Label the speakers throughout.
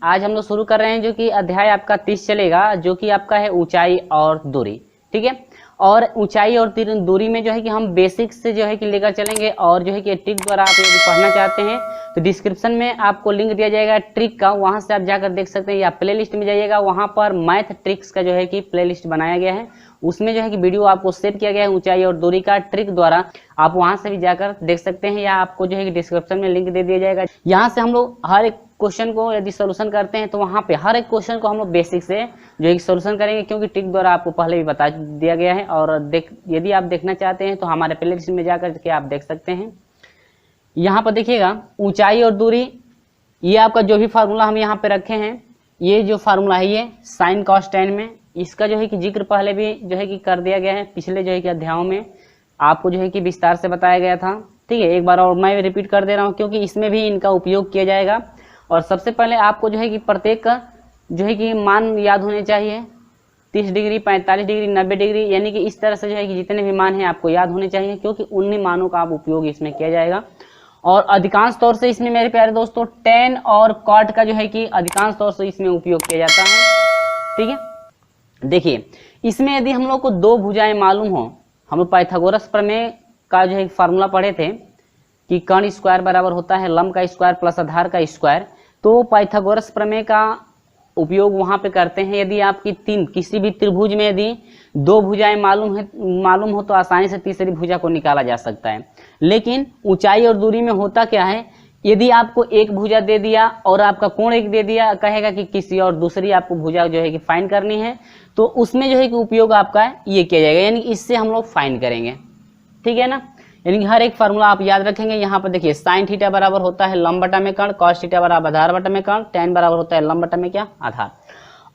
Speaker 1: आज हम लोग शुरू कर रहे हैं जो कि अध्याय आपका 30 चलेगा, जो कि आपका है ऊंचाई और दूरी। ठीक है, और ऊंचाई और दूरी में जो है कि हम बेसिक से जो है कि लेकर चलेंगे, और जो है कि ट्रिक द्वारा आप यदि पढ़ना चाहते हैं तो डिस्क्रिप्शन में आपको लिंक दिया जाएगा ट्रिक का, वहां से आप जाकर देख सकते हैं, या प्ले लिस्ट में जाइएगा, वहां पर मैथ ट्रिक्स का जो है कि प्ले लिस्ट बनाया गया है, उसमें जो है कि वीडियो आपको सेव किया गया है ऊंचाई और दूरी का ट्रिक द्वारा, आप वहां से भी जाकर देख सकते हैं, या आपको जो है कि डिस्क्रिप्शन में लिंक दे दिया जाएगा। यहाँ से हम लोग हर एक क्वेश्चन को यदि सोल्यूशन करते हैं तो वहां पे हर एक क्वेश्चन को हम लोग बेसिक से जो है सोल्यूशन करेंगे, क्योंकि ट्रिक द्वारा आपको पहले भी बता दिया गया है। और यदि आप देखना चाहते हैं तो हमारे प्ले लिस्ट में जाकर के आप देख सकते हैं। यहाँ पर देखिएगा ऊंचाई और दूरी, ये आपका जो भी फार्मूला हम यहाँ पे रखे हैं, ये जो फार्मूला है ये साइन कॉस टेन में, इसका जो है कि जिक्र पहले भी जो है कि कर दिया गया है, पिछले जो है कि अध्यायों में आपको जो है कि विस्तार से बताया गया था। ठीक है, एक बार और मैं रिपीट कर दे रहा हूँ, क्योंकि इसमें भी इनका उपयोग किया जाएगा। और सबसे पहले आपको जो है कि प्रत्येक का जो है कि मान याद होने चाहिए, 30 डिग्री, 45 डिग्री, 90 डिग्री, यानी कि इस तरह से जो है कि जितने भी मान हैं आपको याद होने चाहिए, क्योंकि उन्हीं मानों का आप उपयोग इसमें किया जाएगा। और अधिकांश तौर से इसमें मेरे प्यारे दोस्तों टेन और कॉट का जो है कि अधिकांश तौर से इसमें उपयोग किया जाता है। ठीक है, देखिए इसमें यदि हम लोग को दो भुजाएं मालूम हो, हम लोग पाइथागोरस प्रमेय का जो है फार्मूला पढ़े थे कि कर्ण स्क्वायर बराबर होता है लंब का स्क्वायर प्लस आधार का स्क्वायर, तो पाइथागोरस प्रमेय का उपयोग वहां पे करते हैं। यदि आपकी किसी भी त्रिभुज में यदि दो भुजाएं मालूम हो तो आसानी से तीसरी भुजा को निकाला जा सकता है। लेकिन ऊंचाई और दूरी में होता क्या है, यदि आपको एक भुजा दे दिया और आपका कोण एक दे दिया, कहेगा कि किसी और दूसरी आपको भुजा जो है कि फाइंड करनी है, तो उसमें जो है कि उपयोग आपका ये किया जाएगा, यानी इससे हम लोग फाइंड करेंगे। ठीक है ना, यानी हर एक फार्मूला आप याद रखेंगे। यहाँ पर देखिए साइन थीटा बराबर होता है लंब बटा में कर्ण, कॉस थीटा बराबर आधार बटा में कर्ण, टेन बराबर होता है लंब बटा में क्या आधार।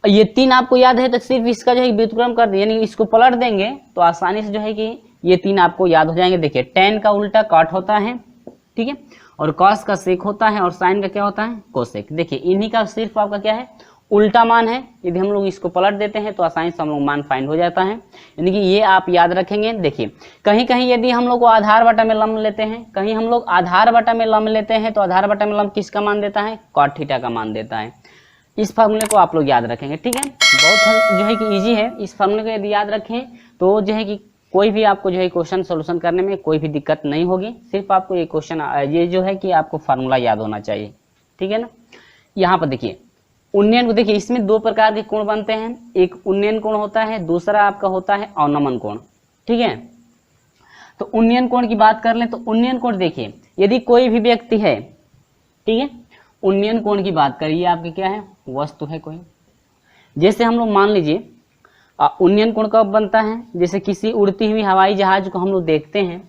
Speaker 1: और ये तीन आपको याद है तो सिर्फ इसका जो है व्युत्क्रम कर दें, यानी इसको पलट देंगे तो आसानी से जो है कि ये तीन आपको याद हो जाएंगे। देखिए टेन का उल्टा कॉट होता है, ठीक है, और कॉस का सेक होता है, और साइन का क्या होता है कोसेक। देखिए इन्हीं का सिर्फ आपका क्या है उल्टा मान है। यदि हम लोग इसको पलट देते हैं तो आसानी से हम लोग मान फाइंड हो जाता है, यानी कि ये आप याद रखेंगे। देखिए कहीं कहीं यदि हम लोग को आधार बटा में लंब लेते हैं, कहीं हम लोग आधार बटा में लंब लेते हैं, तो आधार बटा में लंब किसका मान देता है कॉट थीटा का मान देता है। इस फार्मूले को आप लोग याद रखेंगे। ठीक है, बहुत जो है कि इजी है, इस फार्मूले को यदि याद रखें तो जो है कि कोई भी आपको जो है क्वेश्चन सोल्यूशन करने में कोई भी दिक्कत नहीं होगी। सिर्फ आपको ये क्वेश्चन ये जो है कि आपको फार्मूला याद होना चाहिए। ठीक है ना, यहाँ पर देखिए उन्नयन को देखिए, इसमें दो प्रकार के कोण बनते हैं, एक उन्नयन कोण होता है, दूसरा आपका होता है अवनमन कोण। ठीक है, तो उन्नयन कोण की बात कर लें तो उन्नयन कोण देखिए यदि कोई भी व्यक्ति है, ठीक है, उन्नयन कोण की बात करिए आपकी क्या है वस्तु है कोई, जैसे हम लोग मान लीजिए उन्नयन कोण कब बनता है, जैसे किसी उड़ती हुई हवाई जहाज को हम लोग देखते हैं,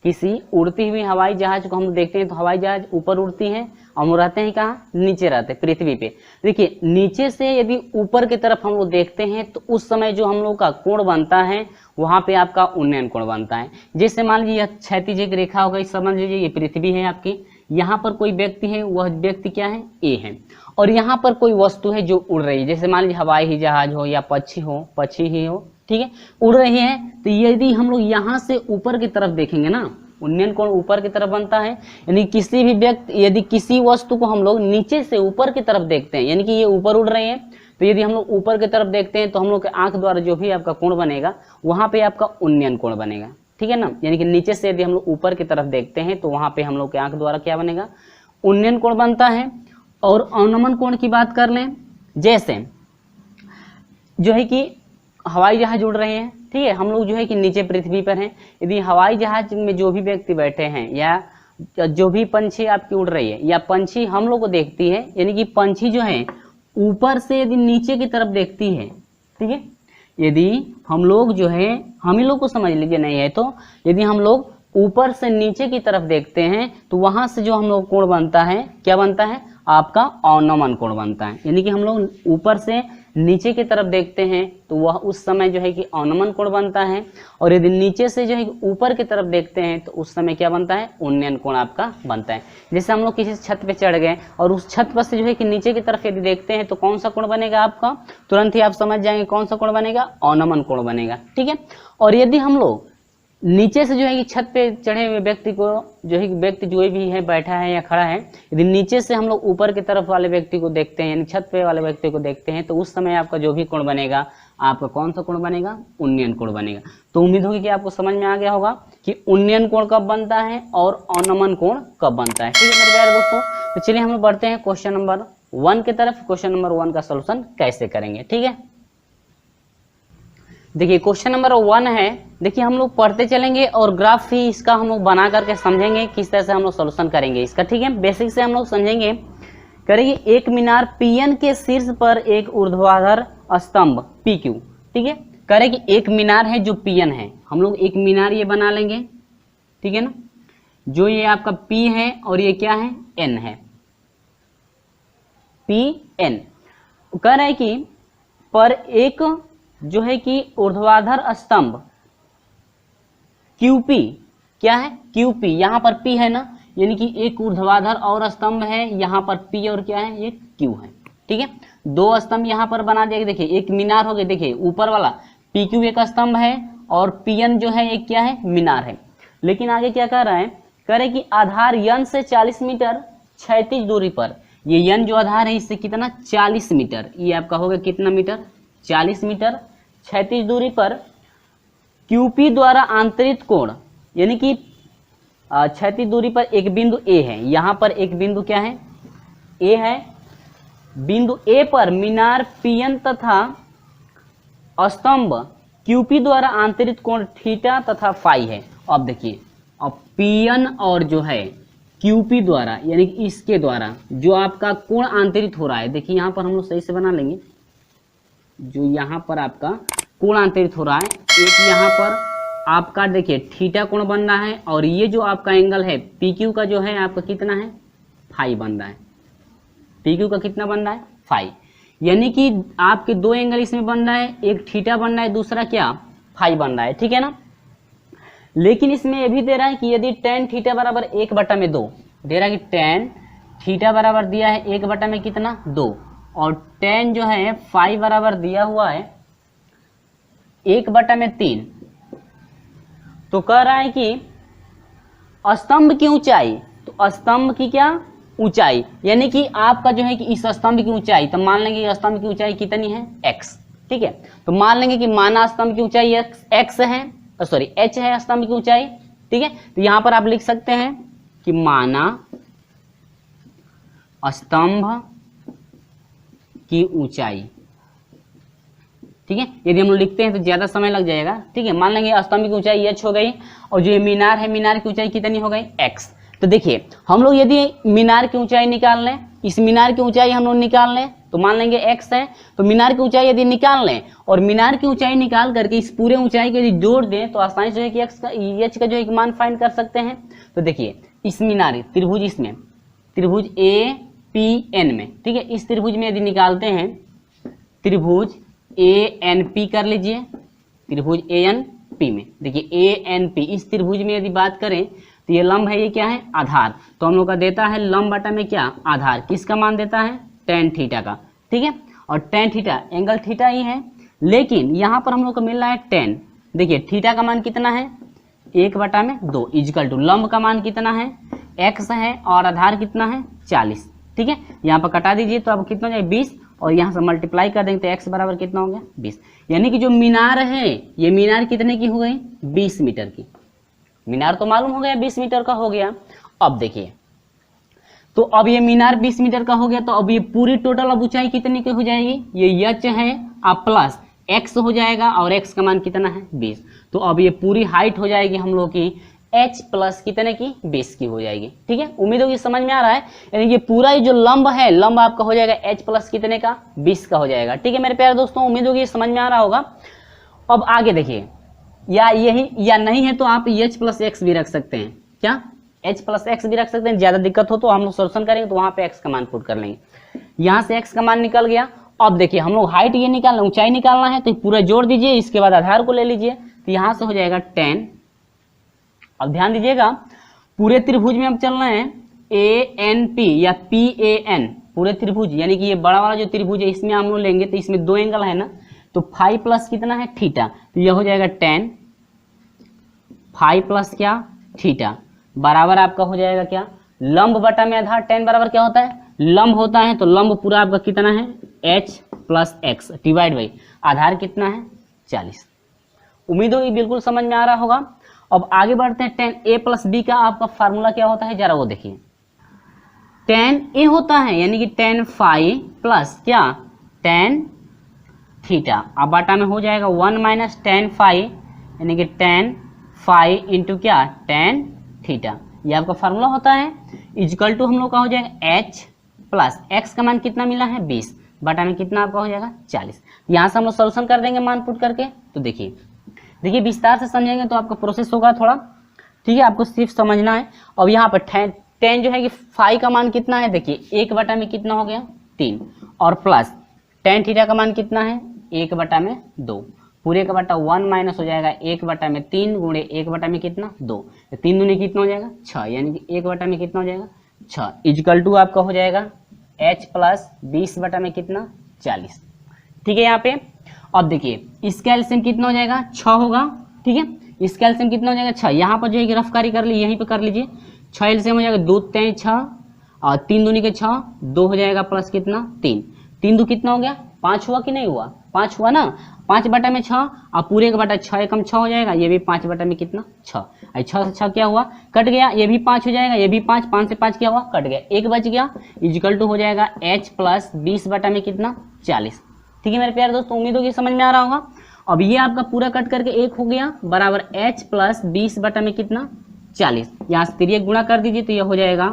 Speaker 1: किसी उड़ती हुई हवाई जहाज को हम लोग देखते हैं, तो हवाई जहाज ऊपर उड़ती है, हम रहते हैं कहाँ नीचे रहते हैं पृथ्वी पे। देखिए नीचे से यदि ऊपर की तरफ हम लोग देखते हैं तो उस समय जो हम लोग का कोण बनता है वहां पे आपका उन्नयन कोण बनता है। जैसे मान लीजिए यह क्षैतिज एक रेखा होगा, समझ लीजिए ये पृथ्वी है आपकी, यहाँ पर कोई व्यक्ति है, वह व्यक्ति क्या है ए है, और यहाँ पर कोई वस्तु है जो उड़ रही है, जैसे मान लीजिए हवाई ही जहाज हो या पक्षी ही हो, ठीक है, उड़ रही है। तो यदि हम लोग यहाँ से ऊपर की तरफ देखेंगे ना, उन्नयन कोण ऊपर की तरफ बनता है, यानी किसी भी व्यक्ति यदि किसी वस्तु को हम लोग नीचे से ऊपर की तरफ देखते हैं, यानी कि ये ऊपर उड़ रहे हैं, तो यदि हम लोग ऊपर की तरफ देखते हैं तो हम लोग के आंख द्वारा जो भी आपका कोण बनेगा वहां पे आपका उन्नयन कोण बनेगा। ठीक है ना, यानी कि नीचे से यदि हम लोग ऊपर की तरफ देखते हैं तो वहां पे हम लोग के आंख द्वारा क्या बनेगा उन्नयन कोण बनता है। और अवनमन कोण की बात कर लें, जैसे जो है कि हवाई जहाज उड़ रहे हैं, ठीक है, हम लोग जो है कि नीचे पृथ्वी पर हैं, यदि हवाई जहाज में जो भी व्यक्ति बैठे हैं या जो भी पंछी आपकी उड़ रही है या पंछी हम लोग को देखती है, यानी कि पंछी जो है ऊपर से यदि नीचे की तरफ देखती है, ठीक है, यदि हम लोग जो है हम ही लोग को समझ लीजिए नहीं है तो यदि हम लोग ऊपर से नीचे की तरफ देखते हैं तो वहां से जो हम लोग कोण बनता है क्या बनता है आपका अवनमन कोण बनता है। यानी कि हम लोग ऊपर से नीचे की तरफ देखते हैं तो वह उस समय जो है कि अवनमन कोण बनता है, और यदि नीचे से जो है ऊपर की तरफ देखते हैं तो उस समय क्या बनता है उन्नयन कोण आपका बनता है। जैसे हम लोग किसी छत पे चढ़ गए और उस छत पर से जो है कि नीचे की तरफ यदि देखते हैं तो कौन सा कोण बनेगा आपका, तुरंत ही आप समझ जाएंगे कौन सा कोण बनेगा अवनमन कोण बनेगा। ठीक है, और यदि हम लोग नीचे से जो है कि छत पे चढ़े हुए व्यक्ति को जो है व्यक्ति जो भी है बैठा है या खड़ा है, यदि नीचे से हम लोग ऊपर की तरफ वाले व्यक्ति को देखते हैं यानी छत पे वाले व्यक्ति को देखते हैं तो उस समय आपका जो भी कोण बनेगा आपका कौन सा कोण बनेगा, उन्नयन कोण बनेगा। तो उम्मीद होगी कि आपको समझ में आ गया होगा कि उन्नयन कोण कब बनता है और अवनमन कोण कब बनता है। ठीक है मेरे प्यारे दोस्तों, तो चलिए हम लोग बढ़ते हैं क्वेश्चन नंबर 1 की तरफ। क्वेश्चन नंबर 1 का सोल्यूशन कैसे करेंगे। ठीक है, देखिए क्वेश्चन नंबर 1 है, देखिए हम लोग पढ़ते चलेंगे और ग्राफ ही इसका हम लोग बना करके समझेंगे किस तरह से हम लोग सोल्यूशन करेंगे इसका। ठीक है, बेसिक से हम लोग समझेंगे। करेंगे एक मीनार पीएन के शीर्ष पर एक ऊर्ध्वाधर स्तंभ पीक्यू। ठीक है, करें कि एक मीनार है जो पीएन है, हम लोग एक मीनार ये बना लेंगे। ठीक है ना, जो ये आपका पी है और ये क्या है, एन है, पी एन। कह रहे हैं कि पर एक जो है कि ऊर्ध्वाधर स्तंभ क्यूपी, क्या है क्यूपी, यहां पर पी है ना, यानी कि एक ऊर्ध्वाधर और स्तंभ है, यहां पर पी और क्या है, ये क्यू है। ठीक है, दो स्तंभ यहां पर बना दिया। देखिए एक मीनार हो गया, देखिए ऊपर वाला पी क्यू एक स्तंभ है और पीएन जो है एक क्या है, मीनार है। लेकिन आगे क्या कर रहा है, कह रहे कि आधार यन से 40 मीटर क्षैतिज दूरी पर, ये यन जो आधार है इससे कितना 40 मीटर, ये आपका हो गया कितना मीटर, 40 मीटर क्षैतिज दूरी पर क्यूपी द्वारा आंतरित कोण, यानी कि क्षैतिज दूरी पर एक बिंदु ए है, यहां पर एक बिंदु क्या है, ए है। बिंदु ए पर मीनार पीएन तथा स्तंभ क्यूपी द्वारा आंतरित कोण थीटा तथा फाई है। अब देखिए, अब पीएन और जो है क्यूपी द्वारा यानी कि इसके द्वारा जो आपका कोण आंतरित हो रहा है, देखिए यहां पर हम लोग सही से बना लेंगे, जो यहाँ पर आपका कोण आंतरित हो रहा है, एक यहाँ पर आपका देखिए थीटा कोण बन रहा है और ये जो आपका एंगल है पी क्यू का जो है आपका कितना है, फाई बन रहा है। पी क्यू का कितना बन रहा है, फाई, यानी कि आपके दो एंगल इसमें बन रहा है, एक थीटा बन रहा है, दूसरा क्या फाई बन रहा है। ठीक है ना, लेकिन इसमें ये भी दे रहा है कि यदि टेन थीटा बराबर 1/2 दे रहा है कि टेन थीटा बराबर दिया है 1/में कितना 2 और टेन जो है फाई बराबर दिया हुआ है 1/3, तो कह रहा है कि स्तंभ की ऊंचाई, तो स्तंभ की क्या ऊंचाई, यानी कि आपका जो है कि इस स्तंभ की ऊंचाई, तो मान लेंगे कि स्तंभ की ऊंचाई कितनी है, x। ठीक है, तो मान लेंगे कि माना स्तंभ की ऊंचाई x है, सॉरी h है स्तंभ की ऊंचाई। ठीक है, तो यहां पर आप लिख सकते हैं कि माना स्तंभ की ऊंचाई। ठीक है, यदि हम लोग लिखते हैं तो ज्यादा समय लग जाएगा। ठीक है, मान लेंगे स्तंभ की ऊंचाई h हो गई और जो ये मीनार है, मीनार की ऊंचाई कितनी हो गई, x। तो देखिए हम लोग यदि मीनार की ऊंचाई निकाल लें, इस मीनार की ऊंचाई हम लोग निकाल लें, तो मान लेंगे x है, तो मीनार की ऊंचाई यदि निकाल लें और मीनार की ऊंचाई निकाल करके इस पूरे ऊंचाई को यदि जोड़ दें तो आसानी से जो है कि h का जो है मान फाइंड कर सकते हैं। तो देखिए इस मीनार त्रिभुज, इसमें त्रिभुज APN में, ठीक है, इस त्रिभुज में यदि निकालते हैं, त्रिभुज ANP कर लीजिए, त्रिभुज ANP में देखिए ANP, इस त्रिभुज में यदि बात करें तो ये लंब है, ये क्या है आधार, तो हम लोग का देता है लंब बटा में क्या आधार, किसका मान देता है tan थीटा का। ठीक है, और tan थीटा एंगल थीटा ही है, लेकिन यहाँ पर हम लोग को मिल रहा है tan। देखिए थीटा का मान कितना है 1/2 इजकल टू लंब का मान कितना है x है और आधार कितना है 40। ठीक है, यहाँ पर कटा दीजिए तो अब कितना हो जाए 20 और यहाँ से मल्टीप्लाई कर देंगे तो x बराबर कितना हो गया 20, यानी कि जो मीनार है ये मीनार कितने की हो गई 20 मीटर की। मीनार तो मालूम हो गया 20 मीटर का हो गया। अब देखिए, तो अब ये मीनार 20 मीटर का हो गया, तो अब ये पूरी टोटल अब ऊंचाई कितनी की हो जाएगी, ये h है अब प्लस x हो जाएगा और x का मान कितना है 20, तो अब ये पूरी हाइट हो जाएगी हम लोग की h प्लस कितने की 20 की हो जाएगी। ठीक है, उम्मीद होगी समझ में आ रहा है, यानी ये पूरा ये जो लंब है, लंब आपका हो जाएगा h प्लस कितने का 20 का हो जाएगा। ठीक है मेरे प्यारे दोस्तों, उम्मीद होगी समझ में आ रहा होगा। अब आगे देखिए, या यही या नहीं है तो आप h प्लस x भी रख सकते हैं, क्या h प्लस x भी रख सकते हैं, ज्यादा दिक्कत हो तो हम लोग सोल्यूशन करेंगे तो वहां पे x का मान पुट कर लेंगे। यहाँ से x का मान निकल गया। अब देखिए हम लोग हाइट ये निकालना, ऊंचाई निकालना है, तो पूरा जोड़ दीजिए, इसके बाद आधार को ले लीजिए, तो यहाँ से हो जाएगा tan। अब ध्यान दीजिएगा पूरे त्रिभुज में अब चलना है ANP या PAN, पूरे त्रिभुज यानी कि ये बड़ा वाला जो त्रिभुज है इसमें हम लोग लेंगे तो इसमें दो एंगल है ना, तो फाई प्लस कितना है थीटा, तो यह हो जाएगा tan फाइव प्लस क्या थीटा बराबर आपका हो जाएगा क्या, लंब बटा में आधार, tan बराबर क्या होता है, लंब होता है, तो लंब पूरा आपका कितना है h plus x divide by आधार कितना है 40। उम्मीद होगी बिल्कुल समझ में आ रहा होगा। अब आगे बढ़ते हैं, tan a प्लस बी का आपका फार्मूला क्या होता है जरा वो देखिए। tan a होता है यानी कि tan फाई प्लस क्या tan थीटा, अब बाटा में हो जाएगा 1 माइनस tan फाई यानी कि tan फाई इंटू क्या tan थीटा, ये आपका फार्मूला होता है। इजकल टू हम लोग का हो जाएगा h प्लस x का मान कितना मिला है 20 बटा में कितना आपका हो जाएगा 40। यहाँ से हम लोग सोल्यूशन कर देंगे मान पुट करके। तो देखिए विस्तार से समझेंगे तो आपका प्रोसेस होगा थोड़ा, ठीक है, आपको सिर्फ समझना है। अब यहाँ पर tan जो है कि फाई का मान कितना है, देखिए 1 बटा में कितना हो गया 3 और प्लस tan थीटा का मान कितना है 1 बटा में 2, पूरे का बटा 1 माइनस हो जाएगा 1 बटा में 3 गुणे 1 बटा में कितना 2, 3 दूनी कितना हो जाएगा 6 यानी कि 1 बटा में कितना हो जाएगा 6 इजकल टू आपका हो जाएगा h प्लस 20 बटा में कितना 40। ठीक है, यहाँ पे अब देखिए इसका एलसीएम कितना हो जाएगा 6 होगा, ठीक है, इसका एलसीएम कितना हो जाएगा 6, यहाँ पर जो है रफकारी कर ली यहीं पे कर लीजिए, 6 एलसीएम हो जाएगा 2 3 6 और 3 दूनी के 6 2 हो जाएगा प्लस कितना 3, 3 दो कितना हो गया 5 हुआ कि नहीं हुआ 5 हुआ ना, 5 बटा में 6 और पूरे का बटा 6 एकम 6 हो जाएगा, ये भी 5 बटा में कितना 6, 6 से 6 क्या हुआ कट गया, ये भी 5 हो जाएगा, ये भी 5, 5 से 5 क्या हुआ कट गया, 1 बच गया, इजिकल टू हो जाएगा h प्लस 20 बटा में कितना 40। ठीक है मेरे प्यारे दोस्तों, उम्मीद होगी समझ में आ रहा होगा। अब ये आपका पूरा कट करके 1 हो गया बराबर h प्लस 20 बटा में कितना 40, यहाँ से तिरिया गुणा कर दीजिए तो ये हो जाएगा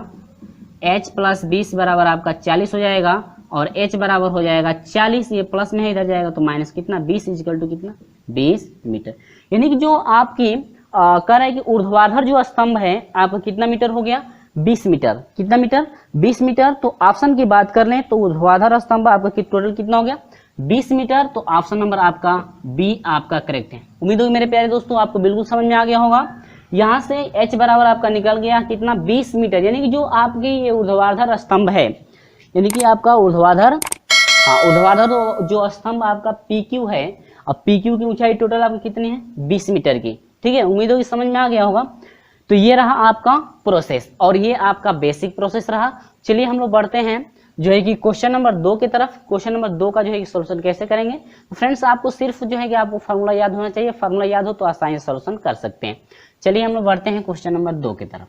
Speaker 1: h प्लस 20 बराबर आपका 40 हो जाएगा और h बराबर हो जाएगा 40, ये प्लस में है इधर जाएगा तो माइनस कितना 20 इजिकल टू कितना 20 मीटर। यानी कि जो आपकी कह रहा है कि ऊर्ध्वाधर जो स्तंभ है आपका कितना मीटर हो गया 20 मीटर, कितना मीटर 20 मीटर। तो ऑप्शन की बात कर लें तो ऊर्ध्वाधर स्तंभ आपका टोटल कितना हो गया 20 मीटर, तो ऑप्शन नंबर आपका बी आपका करेक्ट है। उम्मीद होगी मेरे प्यारे दोस्तों आपको बिल्कुल समझ में आ गया होगा। यहाँ से h बराबर आपका निकल गया कितना 20 मीटर, यानी कि जो आपकी ये ऊर्ध्वाधर स्तंभ है यानी कि आपका ऊर्ध्वाधर जो स्तंभ आपका PQ है, अब PQ की ऊंचाई टोटल आपकी कितनी है 20 मीटर की। ठीक है, उम्मीद होगी समझ में आ गया होगा। तो ये रहा आपका प्रोसेस और ये आपका बेसिक प्रोसेस रहा। चलिए हम लोग बढ़ते हैं जो है कि क्वेश्चन नंबर 2 की तरफ। क्वेश्चन नंबर 2 का जो है कि सोल्यूशन कैसे करेंगे, तो फ्रेंड्स आपको सिर्फ जो है कि आपको फार्मूला याद होना चाहिए, फार्मूला याद हो तो आसानी से सोल्यूशन कर सकते हैं। चलिए हम लोग बढ़ते हैं क्वेश्चन नंबर 2 की तरफ।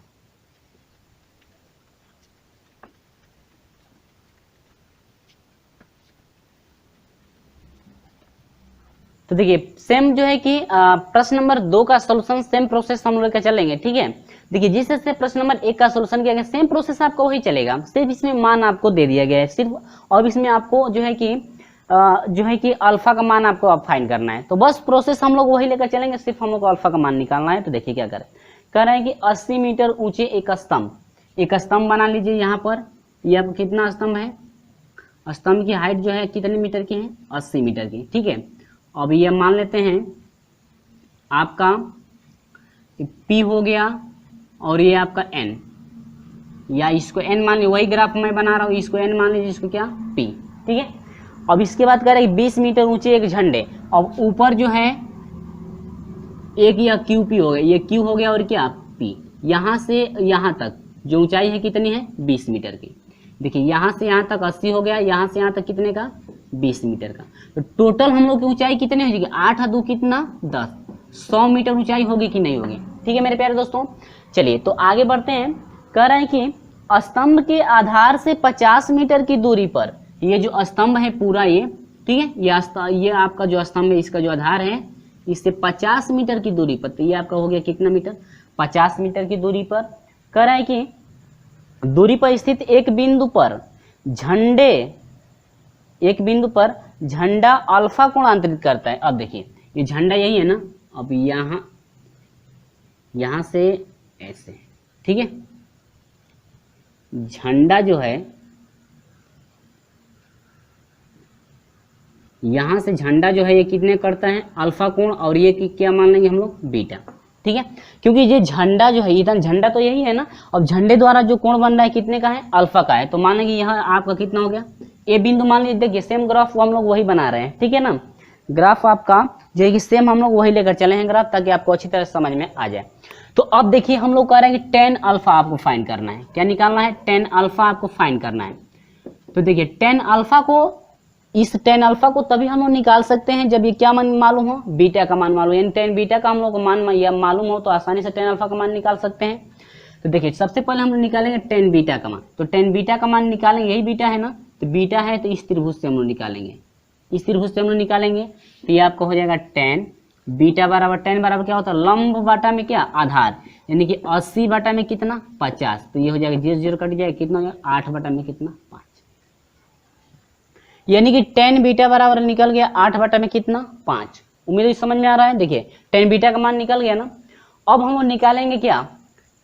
Speaker 1: तो देखिए सेम जो है कि प्रश्न नंबर 2 का सोल्यूशन सेम प्रोसेस हम लोग का चलेंगे। ठीक है, देखिए जिस तरह से प्रश्न नंबर 1 का सोल्यूशन किया गया सेम प्रोसेस आपको वही चलेगा, सिर्फ इसमें मान आपको दे दिया गया है सिर्फ, और इसमें आपको जो है कि अल्फा का मान आपको अब फाइंड करना है। तो बस प्रोसेस हम लोग वही लेकर चलेंगे, सिर्फ हम लोग को अल्फा का मान निकालना है। तो देखिए क्या करें, कह रहे हैं कि 80 मीटर ऊंचे एक स्तंभ बना लीजिए। यहाँ पर ये आपको कितना स्तंभ है, स्तंभ की हाइट जो है कितने मीटर की है 80 मीटर की। ठीक है, अब ये मान लेते हैं आपका P हो गया और ये आपका N, या इसको N मान लीजिए, वही ग्राफ मैं बना रहा हूँ, इसको N मान लीजिए, इसको क्या P। ठीक है, अब इसके बाद कह रहे हैं 20 मीटर ऊंचे एक झंडे, अब ऊपर जो है एक या QP हो गया, ये Q हो गया और क्या P, यहाँ से यहाँ तक जो ऊंचाई है कितनी है 20 मीटर की। देखिए यहाँ से यहाँ तक 80 हो गया, यहाँ से यहाँ तक कितने का 20 मीटर का। तो टोटल हम लोग की ऊंचाई कितनी हो जाएगी 8 2 कितना 10, 100 मीटर ऊंचाई होगी कि नहीं होगी। ठीक है मेरे प्यारे दोस्तों, चलिए तो आगे बढ़ते हैं। कह रहे हैं कि स्तंभ के आधार से 50 मीटर की दूरी पर, ये जो स्तंभ है पूरा ये, ठीक है, ये आपका जो स्तंभ है इसका जो आधार है इससे 50 मीटर की दूरी पर, तो ये आपका हो गया कितना मीटर 50 मीटर की दूरी पर। कह रहा है कि दूरी पर स्थित एक बिंदु पर झंडा अल्फा कोण अंतरित करता है। अब देखिए ये झंडा यही है ना, अब यहां से ऐसे, ठीक है, झंडा जो है यहां से झंडा जो है ये कितने करता है अल्फा कोण, और ये क्या मान लेंगे हम लोग बीटा। ठीक है, क्योंकि ये झंडा जो है इधर झंडा तो यही है ना, अब झंडे द्वारा जो कोण बन रहा है कितने का है अल्फा का है, तो मान लेंगे यहाँ आपका कितना हो गया ए बिंदु मान लीजिए। देखिए सेम ग्राफ हम लोग वही बना रहे हैं, ठीक है ना, ग्राफ आपका जो है कि सेम हम लोग वही लेकर चले हैं ग्राफ, ताकि आपको अच्छी तरह समझ में आ जाए। तो अब देखिए हम लोग कह रहे हैं कि टेन अल्फा आपको फाइंड करना है। क्या निकालना है? टेन अल्फा आपको फाइंड करना है। तो देखिए टेन अल्फा को, इस टेन अल्फा को तभी हम लोग निकाल सकते हैं जब ये क्या मान मालूम हो, बीटा का मान मालूम, यानी टेन बीटा का हम लोग को मान या मालूम हो तो आसानी से टेन अल्फा का मान निकाल सकते हैं। तो देखिए सबसे पहले हम लोग निकालेंगे टेन बीटा का मान। तो टेन बीटा का मान निकालेंगे, यही बीटा है ना, तो बीटा है तो इस त्रिभुज से हम लोग निकालेंगे, इस त्रिभुज से हम लोग निकालेंगे। तो ये आपका हो जाएगा टेन बीटा बराबर, टेन बराबर क्या होता है? लंब बाटा में क्या? आधार, यानी कि 80 बाटा में कितना? 50। तो ये हो जाएगा 0 0 कट जाएगा, कितना हो जाएगा? 8 बाटा में कितना? 5। यानी कि टेन बीटा बराबर निकल गया 8 बटा में कितना? 5। उम्मीद है समझ में आ रहा है। देखिए टेन बीटा का मान निकल गया ना। अब हम लोग निकालेंगे क्या?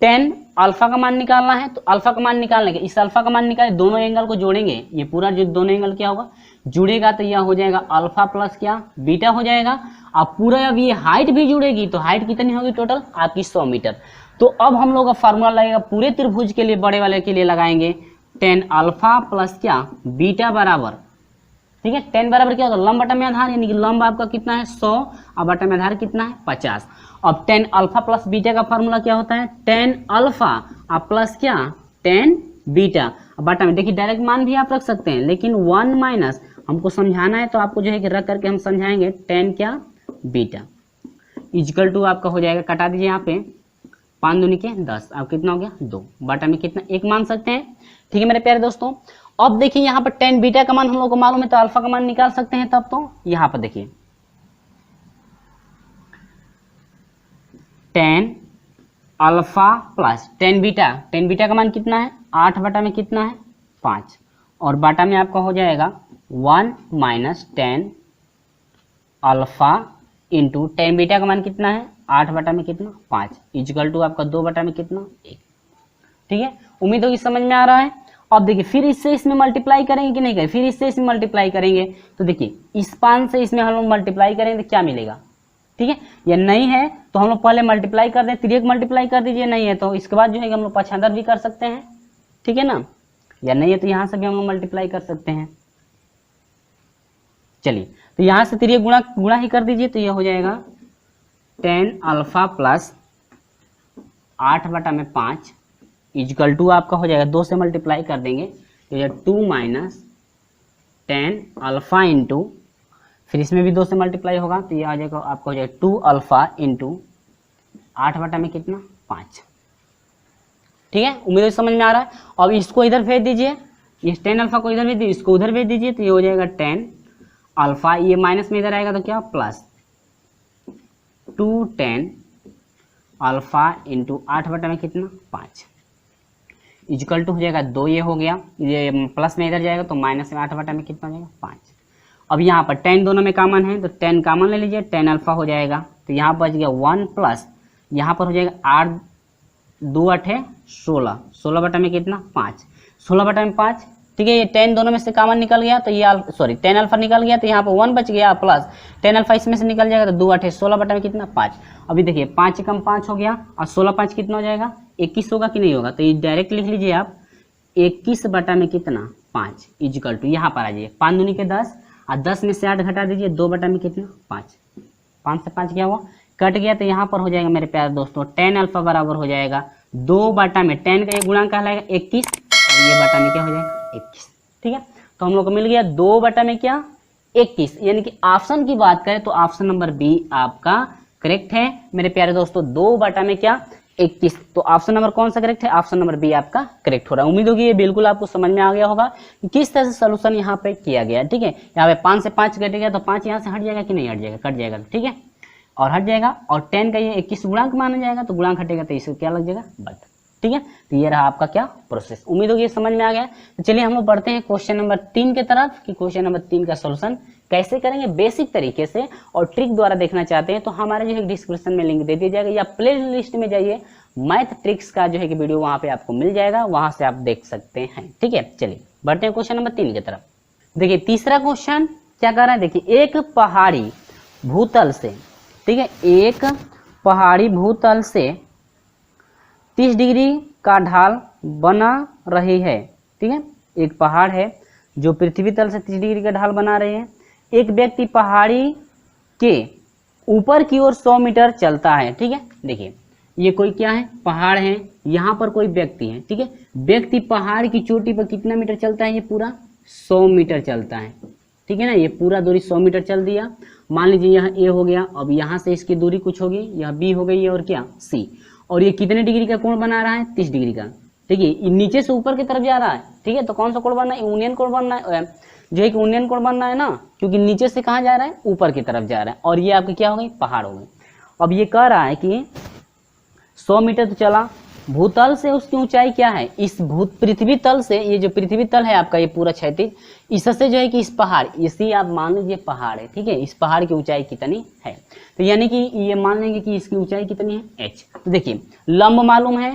Speaker 1: टेन अल्फा का मान निकालना है। तो अल्फा का मान निकालने के, इस अल्फा का मान निकाले, दोनों एंगल को जोड़ेंगे, ये पूरा जो दोनों एंगल क्या होगा? जुड़ेगा। तो यह हो जाएगा अल्फा प्लस क्या? बीटा हो जाएगा। अब पूरा अब ये हाइट भी जुड़ेगी, तो हाइट कितनी होगी टोटल? आपकी 100 मीटर। तो अब हम लोग का फार्मूला लगेगा पूरे त्रिभुज के लिए, बड़े वाले के लिए लगाएंगे टेन अल्फा प्लस क्या? बीटा बराबर, ठीक है, टेन बराबर क्या होता है? लंब बटा में आधार, यानी कि लंब आपका कितना है? 100 और बटा में आधार कितना है? 50। अब टेन अल्फा प्लस बीटा का फार्मूला क्या होता है? टेन अल्फा और प्लस क्या? Tan beta. अब बटा में देखिए डायरेक्ट मान भी आप रख सकते हैं, लेकिन 1 माइनस हमको समझाना है तो आपको जो है कि रख करके हम समझाएंगे टेन क्या? बीटा इजकल टू आपका हो जाएगा, कटा दीजिए यहाँ पे, 5 दूनी के 10, अब कितना हो गया? 2 बटा में कितना? 1 मान सकते हैं। ठीक है मेरे प्यारे दोस्तों। अब देखिए यहाँ पर टेन बीटा का मान हम लोग को मालूम है, तो अल्फा का मान निकाल सकते हैं। तब तो यहाँ पर देखिए tan alpha plus tan beta का मान कितना है? 8 बटा में कितना है? 5। और बाटा में आपका हो जाएगा 1 minus tan alpha into tan beta का मान कितना है? 8 बटा में कितना? 5 इजकल टू आपका 2 बटा में कितना? 1। ठीक है, उम्मीद होगी समझ में आ रहा है। अब देखिए फिर इससे इसमें मल्टीप्लाई करेंगे कि नहीं करें? फिर इससे इसमें मल्टीप्लाई करेंगे। तो देखिए इस 5 से इसमें हम लोग मल्टीप्लाई करेंगे तो क्या मिलेगा? ठीक है, या नहीं है तो हम लोग पहले मल्टीप्लाई कर दें, तिर्यक मल्टीप्लाई कर दीजिए, नहीं है तो इसके बाद जो है हम लोग पक्षांतर भी कर सकते हैं। ठीक है ना, या नहीं है तो यहाँ से भी हम लोग मल्टीप्लाई कर सकते हैं। चलिए तो यहाँ से तिर्यक गुणा ही कर दीजिए। तो यह हो जाएगा टेन अल्फा प्लस 8 बटा में 5 इजकल टू आपका हो जाएगा 2 से मल्टीप्लाई कर देंगे तो यह 2 माइनस टेन अल्फा इंटू, फिर इसमें भी 2 से मल्टीप्लाई होगा तो यह आ जाएगा आपका हो जाएगा 2 अल्फा इंटू 8 बटा में कितना? 5। ठीक है, उम्मीद है समझ में आ रहा है। अब इसको इधर भेज दीजिए, इस टेन अल्फा को इधर भेज दीजिए, इसको उधर भेज दीजिए, तो ये हो जाएगा टेन अल्फा, ये माइनस में इधर आएगा तो क्या? प्लस 2 टेन अल्फा इंटू 8 बटा में कितना? 5 इजकल टू हो जाएगा 2, ये हो गया, ये प्लस में इधर जाएगा तो माइनस में 8 बटा में कितना हो जाएगा? 5। अब यहाँ पर टेन दोनों में कॉमन है तो टेन कॉमन ले लीजिए, टेन अल्फा हो जाएगा, तो यहाँ बच गया 1 प्लस यहाँ पर हो जाएगा 8 2 8 16, 16 बटा में कितना? 5, 16 बटा में 5। ठीक है, ये टेन दोनों में से कॉमन निकल गया तो ये सॉरी टेन अल्फा निकल गया तो यहाँ पर 1 बच गया, प्लस टेन अल्फा इसमें से निकल जाएगा तो 2 8 16 बटा में कितना? 5। अभी देखिए 5 कम 5 हो गया और 16 5 कितना हो जाएगा? 21 होगा कि नहीं होगा? तो ये डायरेक्ट लिख लीजिए आप 21 बटा में कितना? 5 इजकल टू यहाँ पर आ जाइए 5 दूनी के 10 और 10 में से 8 घटा दीजिए, 2 बटा में कितना? 5। 5 से 5 क्या हुआ? कट गया, तो यहाँ पर हो जाएगा मेरे प्यारे दोस्तों टेन अल्फा बराबर हो जाएगा 2 बटा में टेन का ये गुणांक कहलाएगा 21 और ये बटा में क्या हो जाएगा? 21। ठीक है, तो हम लोग को मिल गया 2 बटा में क्या? 21, यानी कि ऑप्शन की बात करें तो ऑप्शन नंबर बी आपका करेक्ट है मेरे प्यारे दोस्तों। 2 बटा में क्या? 21। तो ऑप्शन नंबर कौन सा करेक्ट है? ऑप्शन नंबर बी आपका करेक्ट हो रहा है। उम्मीद होगी ये बिल्कुल आपको समझ में आ गया होगा कि किस तरह से सोल्यूशन यहाँ पे किया गया। ठीक है, यहाँ पे 5 से 5 कटेगा तो 5 यहाँ से हट जाएगा कि नहीं हट जाएगा? कट जाएगा। ठीक है, और हट जाएगा, और 10 का ये 21 गुणांक माना जाएगा तो गुणांक हटेगा तो इसको क्या लग जाएगा? बट। ठीक है, तो ये रहा आपका क्या? प्रोसेस। उम्मीद होगी ये समझ में आ गया। तो चलिए हम लोग बढ़ते हैं क्वेश्चन नंबर 3 की तरफ कि क्वेश्चन नंबर 3 का सोल्यूशन कैसे करेंगे बेसिक तरीके से और ट्रिक द्वारा देखना चाहते हैं तो हमारे जो है डिस्क्रिप्शन में लिंक दे दिया जाएगा या प्ले लिस्ट में जाइए, मैथ ट्रिक्स का जो है कि वीडियो वहां पे आपको मिल जाएगा, वहां से आप देख सकते हैं। ठीक है, चलिए बढ़ते हैं क्वेश्चन नंबर 3 की तरफ। देखिए तीसरा क्वेश्चन क्या कर रहा है? देखिए एक पहाड़ी भूतल से, ठीक है, एक पहाड़ी भूतल से 30 डिग्री का ढाल बना रही है। ठीक है, एक पहाड़ है जो पृथ्वी तल से 30 डिग्री का ढाल बना रहे हैं। एक व्यक्ति पहाड़ी के ऊपर की ओर 100 मीटर चलता है। ठीक है, देखिए ये कोई क्या है, पहाड़ है, यहाँ पर कोई व्यक्ति है। ठीक है, व्यक्ति पहाड़ की चोटी पर कितना मीटर चलता है, ये पूरा 100 मीटर चलता है। ठीक है ना, ये पूरा दूरी 100 मीटर चल दिया। मान लीजिए यह ए हो गया, अब यहाँ से इसकी दूरी कुछ होगी, यह बी हो गई और क्या सी, और ये कितने डिग्री का कोण बना रहा है, 30 डिग्री का। ठीक है, नीचे से ऊपर की तरफ जा रहा है। ठीक है, तो कौन सा कोण बनना है, यूनियन कोण बनना है, जो है कि यूनियन कोण बनना है ना, क्योंकि नीचे से कहाँ जा रहा है, ऊपर की तरफ जा रहा है, और ये आपकी क्या हो गई, पहाड़ हो गई। अब ये कह रहा है कि 100 मीटर तो चला, भूतल से उसकी ऊंचाई क्या है, इस पृथ्वी तल से, ये जो पृथ्वी तल है आपका, ये पूरा क्षैतिज, इससे जो है कि इस पहाड़, इसी आप मान लीजिए पहाड़ है। ठीक है, इस पहाड़ की ऊंचाई कितनी है, तो यानी कि ये मान लेंगे कि इसकी ऊंचाई कितनी है, h। तो देखिए लंब मालूम है,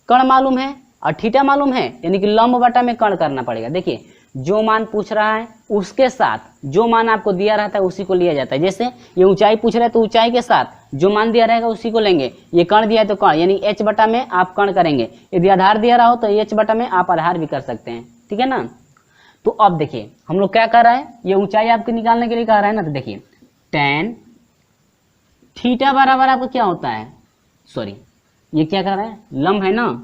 Speaker 1: कण मालूम है और थीटा मालूम है, यानी कि लंब बटा में कण करना पड़ेगा। देखिए जो मान पूछ रहा है उसके साथ जो मान आपको दिया रहता है उसी को लिया जाता है। जैसे ये ऊंचाई पूछ रहा है तो ऊंचाई के साथ जो मान दिया रहेगा उसी को लेंगे। ये कण दिया है तो कण, यानी h बटा में आप कण करेंगे। यदि आधार दिया रहा हो तो h बटा में आप आधार भी कर सकते हैं। ठीक है ना, तो अब देखिए हम लोग क्या कर रहा है, ये ऊंचाई आपको निकालने के लिए कह रहा है ना, तो देखिए tan थीटा बराबर आपको क्या होता है, सॉरी ये क्या कर रहा है, लंब है ना,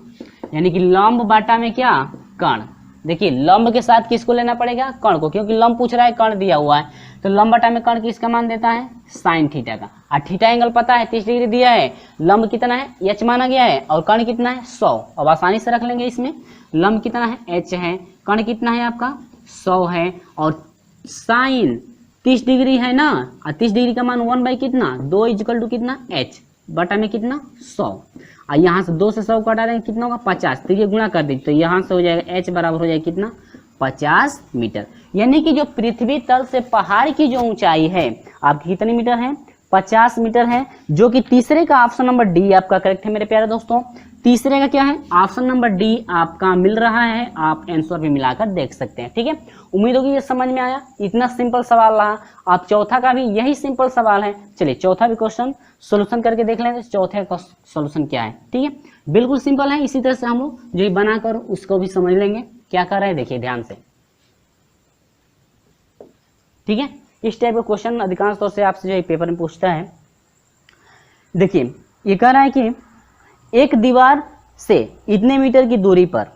Speaker 1: यानी कि लंब बाटा में क्या, कण। देखिए लंब के साथ किसको लेना पड़ेगा, कण को, क्योंकि लंब पूछ रहा है, कण दिया हुआ है, तो लंब बटा में कण किसका मान देता है, साइन थीटा का। और थीटा एंगल पता है 30 डिग्री दिया है, लंब कितना है, h माना गया है, और कण कितना है 100। अब आसानी से रख लेंगे इसमें, लंब कितना है h है, कण कितना है आपका 100 है, और साइन 30 डिग्री है ना, और 30 डिग्री का मान 1 बाई कितना 2 इक्वल टू कितना h बटा में कितना 100। और यहाँ से 2 से 100 को हटा देंगे कितना होगा 50, तो ये गुणा कर दीजिए, तो यहाँ से हो जाएगा h बराबर हो जाएगा कितना 50 मीटर। यानी कि जो पृथ्वी तल से पहाड़ की जो ऊंचाई है आपकी कितनी मीटर है, 50 मीटर है, जो कि तीसरे का ऑप्शन नंबर डी आपका करेक्ट है मेरे प्यारे दोस्तों। तीसरे का क्या है, ऑप्शन नंबर डी आपका मिल रहा है, आप आंसर भी मिलाकर देख सकते हैं। ठीक है, उम्मीद होगी ये समझ में आया, इतना सिंपल सवाल रहा। आप चौथा का भी यही सिंपल सवाल है, चलिए चौथा भी क्वेश्चन सोल्यूशन करके देख लेंगे, चौथे का सोल्यूशन क्या है। ठीक है, बिल्कुल सिंपल है, इसी तरह से हम लोग जो बनाकर उसको भी समझ लेंगे क्या कर रहे हैं, देखिए ध्यान से। ठीक है, इस टाइप का क्वेश्चन अधिकांश तौर से आपसे जो पेपर में पूछता है। देखिए ये कह रहा है कि एक दीवार से इतने मीटर की दूरी पर,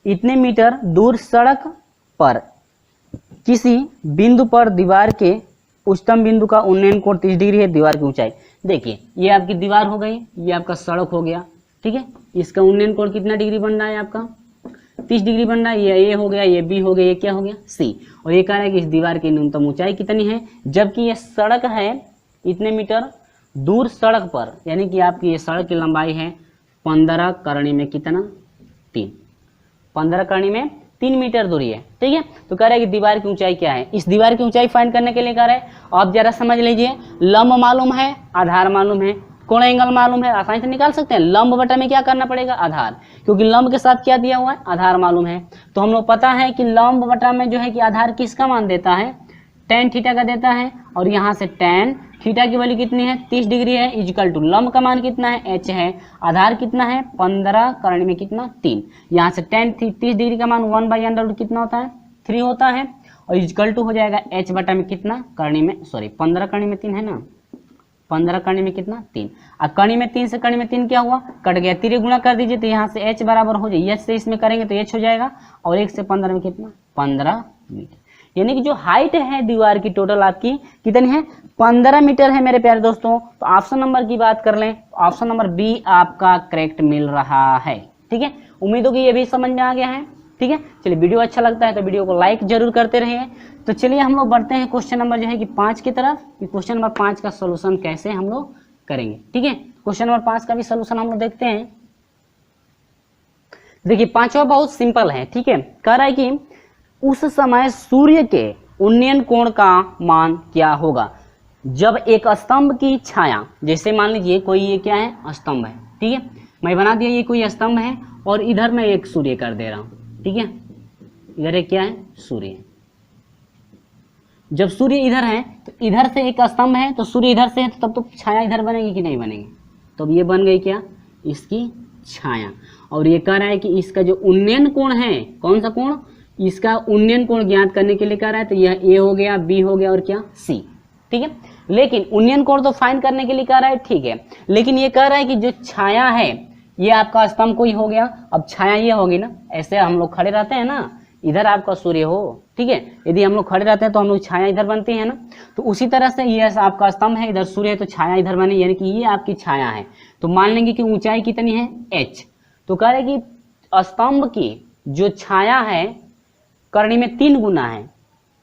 Speaker 1: इतने मीटर दूर सड़क पर किसी बिंदु पर दीवार के उच्चतम बिंदु का उन्नयन कोण 30 डिग्री है, दीवार की ऊंचाई। देखिए ये आपकी दीवार हो गई, ये आपका सड़क हो गया। ठीक है, इसका उन्नयन कोण कितना डिग्री बन रहा है आपका 30 डिग्री बन रहा है। ये ए हो गया, ये बी हो गया, ये क्या हो गया सी। और ये कह रहा है कि इस दीवार की न्यूनतम ऊंचाई कितनी है, जबकि ये सड़क है इतने मीटर दूर सड़क पर, यानी कि आपकी ये सड़क की लंबाई है 15 करणी में कितना 3, 15 करणी में 3 मीटर दूरी है। ठीक है, तो कह रहा है कि दीवार की ऊंचाई क्या है, इस दीवार की ऊंचाई फाइंड करने के लिए कह रहा है। आप जरा समझ लीजिए, लंब मालूम है, आधार मालूम है, कोण एंगल मालूम है, आसानी से निकाल सकते हैं। लंब बटा में क्या करना पड़ेगा, आधार, क्योंकि लंब के साथ क्या दिया हुआ है, आधार मालूम है। तो हम लोग पता है कि लंब बटा में जो है कि आधार किसका मान देता है, tan थीटा का देता है, और यहाँ से tan थीटा की वैल्यू कितनी है 30 डिग्री है, इक्वल टू लंब का मान कितना है h है, आधार कितना है 15 करणी में कितना 3, यहाँ से tan 30 डिग्री का मान 1/√, कितना होता है 3 होता है, और इक्वल टू हो जाएगा h बटा में कितना करणी में, सॉरी 15 करणी में 3 है ना, 15 करणी में कितना 3, और करणी में 3 से करणी में 3 क्या हुआ, कट गया, 3 गुणा कर दीजिए, तो यहाँ से h बराबर हो जाए, h से इसमें करेंगे तो h हो जाएगा, और 1 से 15 में कितना 15 मीटर। यानी कि जो हाइट है दीवार की टोटल आपकी कितनी है 15 मीटर है मेरे प्यारे दोस्तों। तो ऑप्शन नंबर की बात कर लें, ऑप्शन नंबर बी आपका करेक्ट मिल रहा है। ठीक है, उम्मीद होगी ये भी समझ में आ गया है। ठीक है, चलिए वीडियो अच्छा लगता है तो वीडियो को लाइक जरूर करते रहिए। तो चलिए हम लोग बढ़ते हैं क्वेश्चन नंबर जो है कि 5 की तरफ, कि क्वेश्चन नंबर 5 का सोल्यूशन कैसे हम लोग करेंगे। ठीक है, क्वेश्चन नंबर 5 का भी सोल्यूशन हम लोग देखते हैं। देखिए पांचवा बहुत सिंपल है। ठीक है, कह रहा है कि उस समय सूर्य के उन्नयन कोण का मान क्या होगा जब एक स्तंभ की छाया, जैसे मान लीजिए कोई ये क्या है स्तंभ है। ठीक है, मैं बना दिया ये कोई स्तंभ है, और इधर मैं एक सूर्य कर दे रहा हूं। ठीक है, इधर एक क्या है सूर्य। जब सूर्य इधर है तो इधर से एक स्तंभ है, तो सूर्य इधर से है, तो तब तो छाया इधर बनेगी कि नहीं बनेगी, तो ये बन गई क्या इसकी छाया। और ये कह रहा है कि इसका जो उन्नयन कोण है, कौन सा कोण, इसका उन्नयन कोण ज्ञात करने के लिए कह रहा है, तो यह ए हो गया, बी हो गया और क्या सी। ठीक है। लेकिन उन्नयन कोण तो फाइंड करने के लिए कह रहा है, ठीक है, लेकिन ये कह रहा है कि जो छाया है ये आपका स्तंभ कोई हो गया, अब छाया ये होगी ना, ऐसे हम लोग खड़े रहते हैं ना, इधर आपका सूर्य हो, ठीक है, यदि हम लोग खड़े रहते हैं तो हम लोग छाया इधर बनती है ना, तो उसी तरह से ये आपका स्तंभ है, इधर सूर्य है तो छाया इधर बनी, यानी कि ये आपकी छाया है। तो मान लेंगे कि ऊंचाई कितनी है h, तो कह रहे कि स्तंभ की जो छाया है करनी में 3 गुना है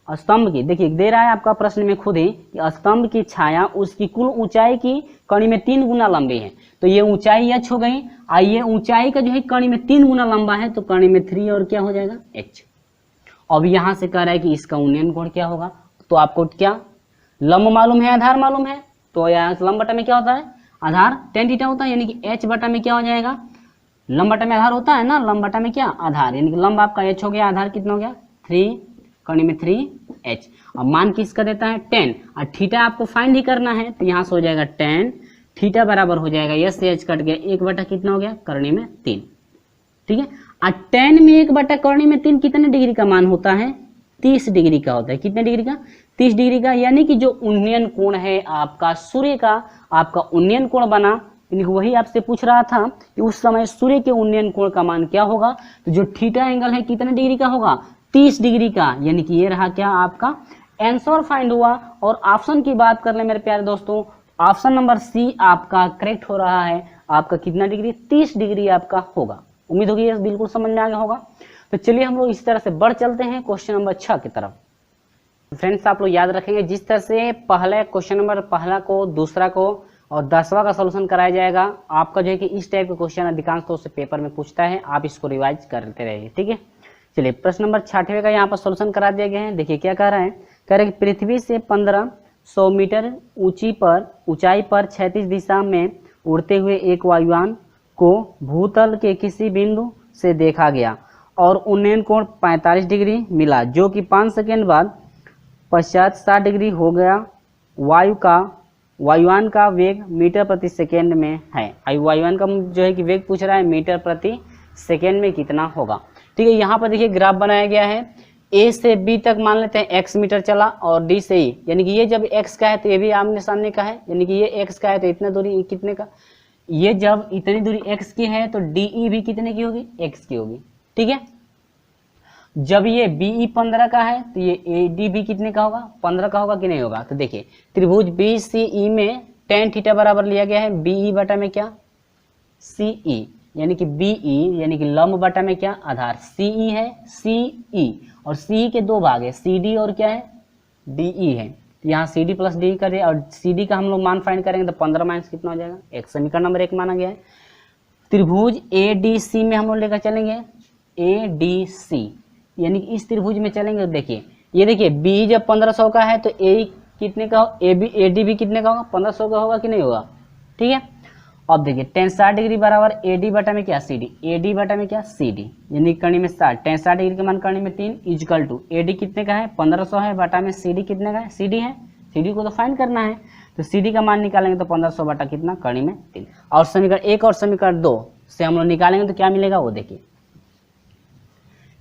Speaker 1: स्तंभ की, देखिए दे रहा है आपका प्रश्न में खुद ही कि स्तंभ की छाया उसकी कुल ऊंचाई की कड़ी में 3 गुना लंबी है, तो ये ऊंचाई h हो गई, आइए ऊंचाई का जो है कड़ी में 3 गुना लंबा है, तो कड़ी में 3 और क्या हो जाएगा h। अब यहां से कह रहा है कि इसका उन्नयन कोण क्या होगा, तो आपको क्या लंब मालूम है, आधार मालूम है, तो यहाँ लंब बटा में क्या होता है आधार tan थीटा होता है, यानी कि h बटा में क्या हो जाएगा, लंब बटा में आधार होता है ना, लंब बटा में क्या आधार, यानी कि लंब आपका h हो गया, आधार कितना हो गया 3, कड़ी में 3h। अब मान किसका देता है tan, और थीटा आपको फाइंड ही करना है, तो यहाँ से हो जाएगा tan थीटा बराबर हो जाएगा यह से h कट गया 1 बटा कितना हो गया करनी में 3, ठीक है। और tan में 1 बटा करनी में 3 कितने डिग्री का मान होता है 30 डिग्री का होता है, कितने डिग्री का 30 डिग्री का, यानी कि जो उन्नयन कोण है आपका सूर्य का, आपका उन्नयन कोण बना, वही आपसे पूछ रहा था कि उस समय सूर्य के उन्नयन कोण का मान क्या होगा, तो जो थीटा एंगल है कितने डिग्री का होगा 30 डिग्री का, यानी कि ये रहा क्या आपका आंसर फाइंड हुआ। और ऑप्शन की बात कर ले मेरे प्यारे दोस्तों, ऑप्शन नंबर सी आपका करेक्ट हो रहा है, आपका कितना डिग्री 30 डिग्री आपका होगा। उम्मीद होगी ये बिल्कुल समझ में आ गया होगा। तो चलिए हम लोग इस तरह से बढ़ चलते हैं क्वेश्चन नंबर 6 की तरफ। फ्रेंड्स आप लोग याद रखेंगे जिस तरह से पहले क्वेश्चन नंबर पहला को, दूसरा को और 10वां का सॉल्यूशन कराया जाएगा, आपका जो है कि इस टाइप के क्वेश्चन अधिकांश तौर से पेपर में पूछता है, आप इसको रिवाइज करते रहिए, ठीक है। चलिए प्रश्न नंबर 6वें का यहाँ पर सॉल्यूशन करा दिया गया है। देखिए क्या कह रहा है, कह रहे हैं कि पृथ्वी से 1500 मीटर ऊंचाई पर 36 दिशा में उड़ते हुए एक वायुयान को भूतल के किसी बिंदु से देखा गया और उन्नयन कोण 45 डिग्री मिला, जो कि 5 सेकेंड बाद पश्चात 60 डिग्री हो गया। वायुयान का वेग मीटर प्रति सेकेंड में है। वायुयान का जो है कि वेग पूछ रहा है मीटर प्रति सेकेंड में कितना होगा, ठीक है। यहाँ पर देखिए ग्राफ बनाया गया है, ए से बी तक मान लेते हैं x मीटर चला और डी से ई, यानी कि ये जब x का है तो ये भी आमने सामने का है, यानी कि ये x का है तो इतना दूरी कितने का, ये जब इतनी दूरी x की है तो डी भी कितने की होगी x की होगी, ठीक है। जब ये BE 15 का है तो ये AD भी कितने का होगा 15 का होगा कि नहीं होगा। तो देखिए त्रिभुज BCE में tan थीटा बराबर लिया गया है BE बटा में क्या CE, यानी कि BE यानी कि लंब बटा में क्या आधार, CE है CE और CE के 2 भाग है CD और क्या है DE है, यहाँ CD प्लस DE करें और CD का हम लोग मान फाइंड करेंगे तो 15 माइनस कितना हो जाएगा, एक समीकरण नंबर 1 माना गया है। त्रिभुज ADC में हम लोग लेकर चलेंगे ADC, यानी कि इस त्रिभुज में चलेंगे। देखिए ये देखिए BE जब 1500 का है तो AE कितने का, AD भी कितने का होगा 1500 का होगा कि नहीं होगा, ठीक है। अब देखिए tan 60 डिग्री बराबर AD बटा में क्या CD, AD बटा में क्या CD, यानी कड़ी में 60, tan 60 डिग्री के मान कड़ी में 3 इक्वल टू AD कितने का है 1500 है बटा में CD कितने का है CD है, CD को तो फाइंड करना है, तो CD का मान निकालेंगे तो 1500 बटा कितना कड़ी में 3। और समीकरण 1 और समीकरण 2 से हम लोग निकालेंगे तो क्या मिलेगा वो देखिए,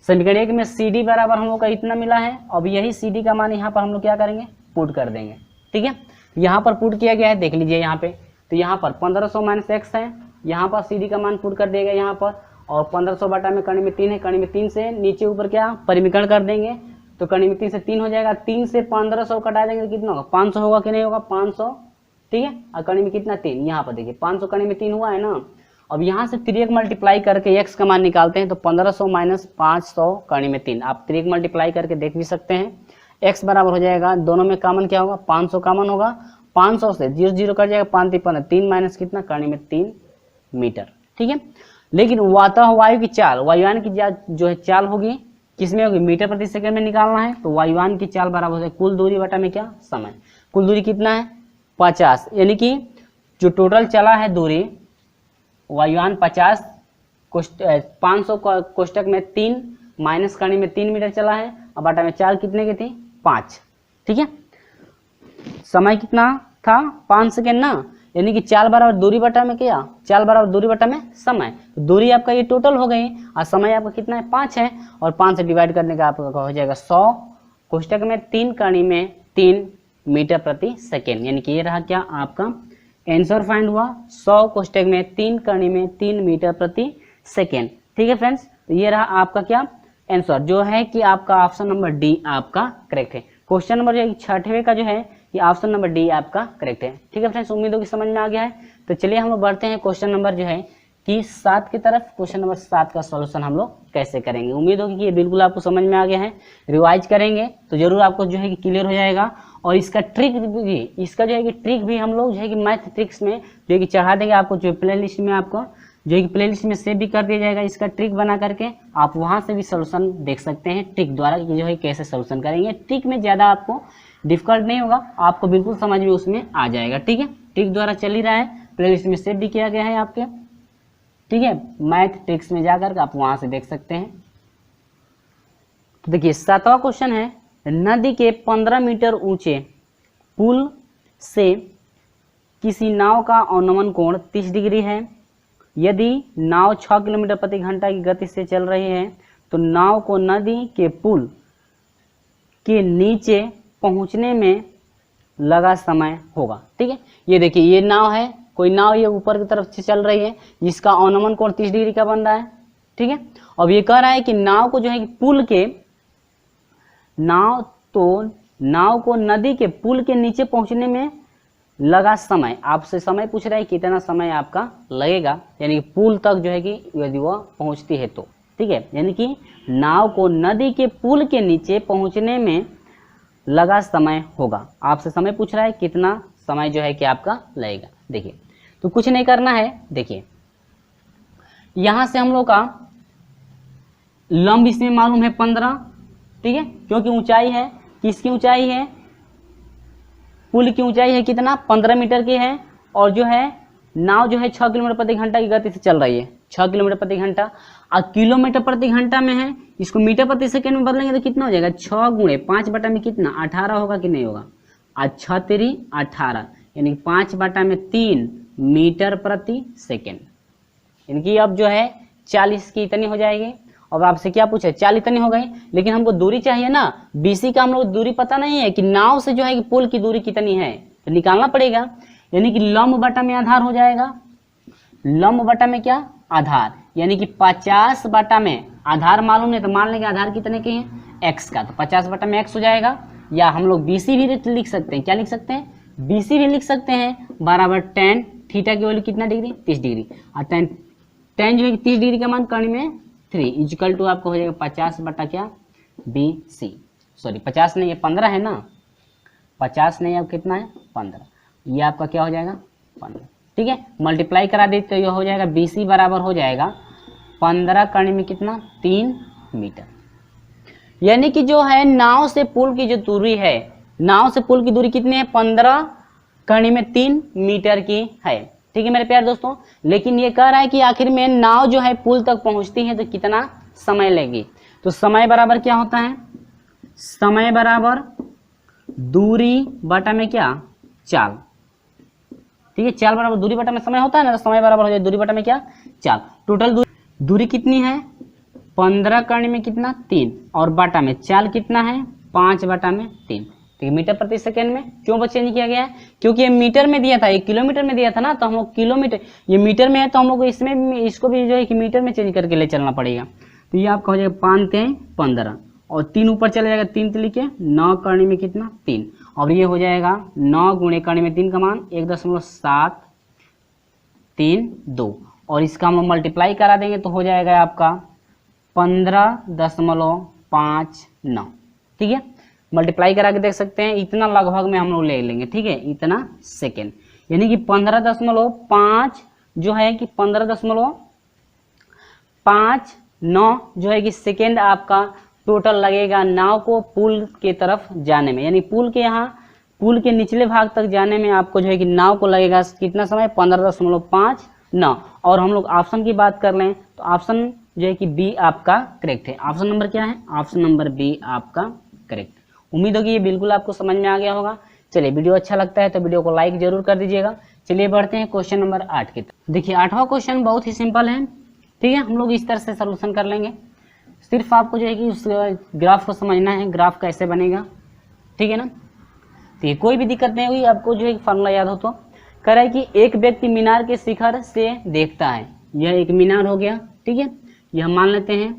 Speaker 1: समीकरण 1 में CD बराबर हम लोग का इतना मिला है, अब यही CD का मान यहाँ पर हम लोग क्या करेंगे पुट कर देंगे, ठीक है। यहाँ पर पुट किया गया है, देख लीजिए यहाँ पे, तो यहाँ पर 1500 माइनस x है, यहाँ पर CD का मान पुट कर देगा यहाँ पर, और 1500 बटा में कड़ी में 3 है, कड़ी में 3 से नीचे ऊपर क्या परिमीकरण कर देंगे तो कड़ी में 3 से 3 हो जाएगा, 3 से 1500 कटा देंगे तो कितना होगा 500 होगा कि नहीं होगा 500, ठीक है। और कड़ी में कितना 3, यहाँ पर देखिए 500 कड़ी में 3 हुआ है ना। अब यहाँ से 3 मल्टीप्लाई करके x का मान निकालते हैं तो 1500 माइनस 500 कड़ी में 3, आप 3 मल्टीप्लाई करके देख भी सकते हैं। x बराबर हो जाएगा, दोनों में कॉमन क्या होगा 500 कॉमन होगा, 500 से 0 0 कट जाएगा, 5 3 15, 3 माइनस कितना कड़ी में 3 मीटर, ठीक है। लेकिन वायु की चाल, वायुयान की जो है चाल होगी किसमें होगी मीटर प्रति सेकंड में निकालना है, तो वायुयान की चाल बराबर है कुल दूरी बटा में क्या समय, कुल दूरी कितना है 50, यानी कि जो टोटल चला है दूरी वायुयान 50 500 कोष्टक में 3 माइनस करने में 3 मीटर चला है, अब बटा में चाल कितने की थी 5, ठीक है। समय कितना था 5 सेकेंड ना, यानी कि चाल बराबर दूरी बटा में क्या, चाल बराबर दूरी बटा में समय, तो दूरी आपका ये टोटल हो गई और समय आपका कितना है 5 है, और 5 से डिवाइड करने का आपका हो जाएगा 100 कोष्टक में 3 कड़ी में 3 मीटर प्रति सेकेंड। यानी कि ये रहा क्या आपका आंसर फाइंड हुआ 100 कोष्टक में 3 कड़ी में 3 मीटर प्रति सेकेंड। ठीक है फ्रेंड्स, तो ये रहा आपका क्या आंसर, जो है कि आपका ऑप्शन नंबर डी आपका करेक्ट है। क्वेश्चन नंबर 6वें का जो है ये ऑप्शन नंबर डी आपका करेक्ट है। ठीक है फ्रेंड्स, उम्मीद हो कि समझ में आ गया है। तो चलिए हम लोग बढ़ते हैं क्वेश्चन नंबर जो है कि 7 की तरफ। क्वेश्चन नंबर 7 का सॉल्यूशन हम लोग कैसे करेंगे। उम्मीद होगी कि ये बिल्कुल आपको समझ में आ गया है। रिवाइज करेंगे तो जरूर आपको जो है कि क्लियर हो जाएगा। और इसका ट्रिक भी, इसका जो है कि ट्रिक भी हम लोग जो है कि मैथ ट्रिक्स में जो है कि चढ़ा देंगे आपको, जो प्ले लिस्ट में आपको जो है कि प्ले लिस्ट में सेव भी कर दिया जाएगा। इसका ट्रिक बना करके आप वहां से भी सोल्यूशन देख सकते हैं ट्रिक द्वारा कि जो है कैसे सोल्यूशन करेंगे। ट्रिक में ज़्यादा आपको डिफिकल्ट नहीं होगा, आपको बिल्कुल समझ में उसमें आ जाएगा। ठीक है, ट्रिक द्वारा चल ही रहा है, प्ले लिस्ट में सेव भी किया गया है आपके। ठीक है, मैथ ट्रिक्स में जाकर आप वहां से देख सकते हैं। तो देखिए 7वां क्वेश्चन है, नदी के 15 मीटर ऊंचे पुल से किसी नाव का अवनमन कोण 30 डिग्री है। यदि नाव 6 किलोमीटर प्रति घंटा की गति से चल रही है तो नाव को नदी के पुल के नीचे पहुंचने में लगा समय होगा। ठीक है, ये देखिए ये नाव है, कोई नाव ये ऊपर की तरफ से चल रही है जिसका अवनमन कोण 30 डिग्री का बन रहा है। ठीक है, अब ये कह रहा है कि नाव को जो है कि पुल के नाव को नदी के पुल के नीचे पहुंचने में लगा समय, आपसे समय पूछ रहा है कितना समय आपका लगेगा, यानी कि पुल तक जो है कि यदि वह पहुंचती है तो। ठीक है, यानी कि नाव को नदी के पुल के नीचे पहुंचने में लगा समय होगा। आपसे समय पूछ रहा है कितना समय जो है कि आपका लगेगा। देखिए तो कुछ नहीं करना है, देखिए यहां से हम लोग का लंब इसमें मालूम है 15। ठीक है, क्योंकि ऊंचाई है, किसकी ऊंचाई है, पुल की ऊंचाई है कितना 15 मीटर की है। और जो है नाव जो है 6 किलोमीटर प्रति घंटा की गति से चल रही है, 6 किलोमीटर प्रति घंटा। और किलोमीटर प्रति घंटा में है, इसको मीटर प्रति सेकंड में बदलेंगे तो कितना हो जाएगा, 6 गुणे 5 बटा में कितना 18 होगा कि नहीं होगा। आज 6 तेरी 18, यानी 5 बटा में 3 मीटर प्रति सेकेंड। इनकी अब जो है 40 की इतनी हो जाएगी। अब आपसे क्या पूछे, 40 इतनी हो गई, लेकिन हमको दूरी चाहिए ना, BC का हम लोग दूरी पता नहीं है कि नाव से जो है कि पुल की दूरी कितनी है, तो निकालना पड़ेगा। यानी कि लंब बटा में आधार हो जाएगा, लंब बटा में क्या आधार, यानी कि 50 बटा में आधार मालूम है तो मान लेंगे आधार कितने के हैं x का, तो 50 बटा में x हो जाएगा। या हम लोग BC भी लिख सकते हैं, क्या लिख सकते हैं, BC भी लिख सकते हैं बराबर tan, थीटा की वैल्यू कितना डिग्री 30 डिग्री। और tan जो है 30 डिग्री का मान कर्ण में 3 इक्वल टू आपको हो जाएगा 50 बटा क्या BC, सॉरी 50 नहीं है 15 है ना, 50 नहीं अब कितना है 15, ये आपका क्या हो जाएगा 15। ठीक है, मल्टीप्लाई करा देते तो ये हो जाएगा BC बराबर हो जाएगा 15 कर्ण में कितना 3 मीटर। यानी कि जो है नाव से पुल की जो दूरी है, नाव से पुल की दूरी कितनी है 15 कर्ण में 3 मीटर की है। ठीक है मेरे प्यारे दोस्तों, लेकिन ये कह रहा है कि आखिर में नाव जो है पुल तक पहुंचती है तो कितना समय लेगी। तो समय बराबर क्या होता है, समय बराबर दूरी बटा में क्या चाल। ठीक है, चाल बराबर दूरी बटा में समय होता है ना, तो समय बराबर हो जाए दूरी बटा में क्या चाल। टोटल दूरी कितनी है 15 कर्ण में कितना 3 और बटा में चाल कितना है 5 बटा में 3। ठीक है, मीटर प्रति सेकेंड में क्यों चेंज किया गया है, क्योंकि ये मीटर में दिया था, ये किलोमीटर में दिया था ना, तो हम लोग किलोमीटर, ये मीटर में है तो हम लोग इसमें इसको भी जो है कि मीटर में चेंज करके ले चलना पड़ेगा। तो ये आपका हो जाएगा 5 3 15 और 3 ऊपर चले जाएगा, 3 लिखे 9 कर्ण में कितना 3 और ये हो जाएगा 9 गुणे कर्ण में 3 का मान 1.732 और इसका हम मल्टीप्लाई करा देंगे तो हो जाएगा आपका 15.59। ठीक है, मल्टीप्लाई करा के देख सकते हैं, इतना लगभग में हम लोग ले लेंगे। ठीक है, इतना सेकेंड, यानी कि 15.5 जो है कि 15.59 जो है कि सेकेंड आपका टोटल लगेगा नाव को पुल के तरफ जाने में। यानी पुल के यहाँ पुल के निचले भाग तक जाने में आपको जो है कि नाव को लगेगा कितना समय 15.59। और हम लोग ऑप्शन की बात कर लें तो ऑप्शन जो है कि बी आपका करेक्ट है। ऑप्शन नंबर क्या है, ऑप्शन नंबर बी आपका करेक्ट। उम्मीद होगी ये बिल्कुल आपको समझ में आ गया होगा। चलिए वीडियो अच्छा लगता है तो वीडियो को लाइक जरूर कर दीजिएगा। चलिए बढ़ते हैं क्वेश्चन नंबर 8 की तरफ। देखिए 8वां क्वेश्चन बहुत ही सिंपल है। ठीक है, हम लोग इस तरह से सॉल्यूशन कर लेंगे। सिर्फ आपको जो है कि उस ग्राफ को समझना है, ग्राफ कैसे बनेगा। ठीक है ना, तो ये कोई भी दिक्कत नहीं हुई, आपको जो है फॉर्मूला याद हो तो। कह रहा है कि एक व्यक्ति मीनार के शिखर से देखता है, यह एक मीनार हो गया, ठीक है, यह मान लेते हैं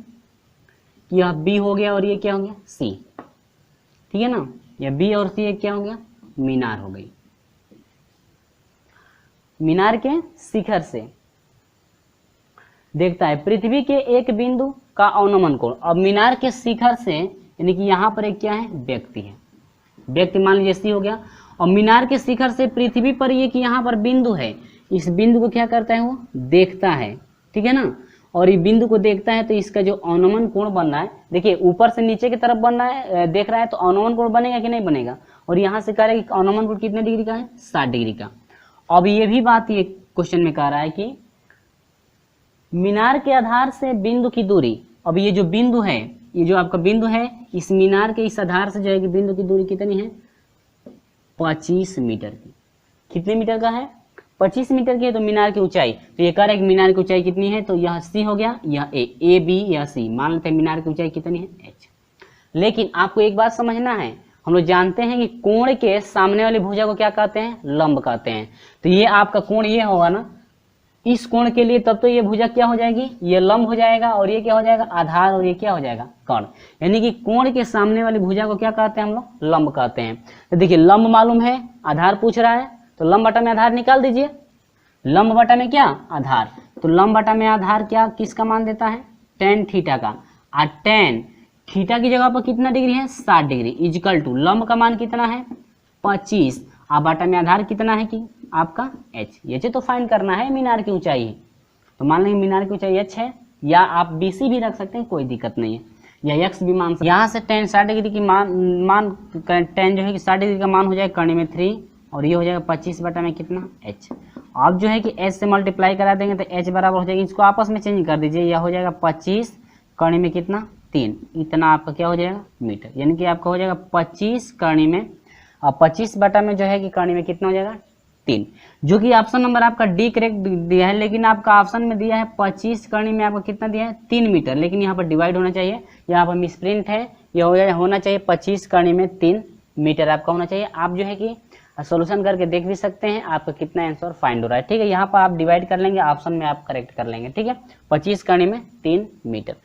Speaker 1: कि यह बी हो गया और ये क्या हो गया सी, ठीक है ना, यह बी और सी क्या हो गया मीनार हो गई। मीनार के शिखर से देखता है पृथ्वी के एक बिंदु का अवनमन कोण। अब मीनार के शिखर से यानी कि यहाँ पर एक क्या है व्यक्ति है, व्यक्ति मान लीजिए सी हो गया, और मीनार के शिखर से पृथ्वी पर ये कि यहाँ पर बिंदु है, इस बिंदु को क्या करता है वो देखता है, ठीक है ना, और ये बिंदु को देखता है तो इसका जो अवनमन कोण बन रहा है, देखिए ऊपर से नीचे की तरफ बन रहा है, देख रहा है, तो अवनमन कोण बनेगा कि नहीं बनेगा, और यहाँ से कह रहा है कि अवनमन कोण कितने डिग्री का है 60 डिग्री का। अब ये भी बात ये क्वेश्चन में कह रहा है कि मीनार के आधार से बिंदु की दूरी, अब ये जो बिंदु है, ये जो आपका बिंदु है, इस मीनार के इस आधार से जो है कि बिंदु की दूरी कितनी है 25 मीटर की। कितने मीटर का है 25 मीटर की है। तो मीनार की ऊंचाई, तो ये कह रहा है कि मीनार की ऊंचाई कितनी है, तो यह सी हो गया, यह ए बी यह सी, मान लेते हैं मीनार की ऊंचाई कितनी है एच। लेकिन आपको एक बात समझना है, हम लोग जानते हैं कि कोण के सामने वाली भुजा को क्या कहते हैं लंब कहते हैं। तो ये आपका कोण ये होगा ना, इस कोण के लिए, तब तो ये भुजा क्या हो जाएगी ये लंब हो जाएगा, और ये क्या हो जाएगा आधार, और ये क्या हो जाएगा कर्ण। यानी कि कोण के सामने वाली भुजा को क्या कहते हैं हम लोग लंब कहते हैं। तो देखिए लंब मालूम है, आधार पूछ रहा है, तो लंब बटा में आधार निकाल दीजिए, लंब बटा में क्या आधार, तो लंब बटा में आधार क्या किसका मान देता है tan थीटा का, और tan थीटा की जगह पर कितना डिग्री है 60 डिग्री, इजकल टू लंब का मान कितना है 25, और बटा में आधार कितना है कि आपका h। ये तो फाइंड करना है मीनार की ऊंचाई है, तो मान लेंगे मीनार की ऊंचाई h है, या आप BC भी रख सकते हैं, कोई दिक्कत नहीं है, या x भी मान सकते। यहाँ से tan 60 डिग्री की मान tan जो है कि 60 डिग्री का मान हो जाएगा कर्ण में 3, और ये हो जाएगा 25 बटा में कितना h। आप जो है कि h से मल्टीप्लाई करा देंगे तो h बराबर हो जाएगी, इसको आपस में चेंज कर दीजिए, यह हो जाएगा 25 कर्ण में कितना 3, इतना आपका क्या हो जाएगा मीटर, यानी कि आपका हो जाएगा 25 कर्ण में, और 25 बटा में जो है कि कर्ण में कितना हो जाएगा 3, जो कि ऑप्शन नंबर आपका डी करेक्ट दिया है। लेकिन आपका ऑप्शन में दिया है 25 कर्ण में आपका कितना दिया है 3 मीटर, लेकिन यहाँ पर डिवाइड होना चाहिए, यहाँ पर मिसप्रिंट है, यह होना चाहिए 25 कर्ण में 3 मीटर आपका होना चाहिए। आप जो है कि सॉल्यूशन करके देख भी सकते हैं आपका कितना आंसर फाइंड हो रहा है, ठीक है। यहाँ पर आप डिवाइड कर लेंगे, ऑप्शन में आप करेक्ट कर लेंगे, ठीक है। 25 कर्ण में 3 मीटर,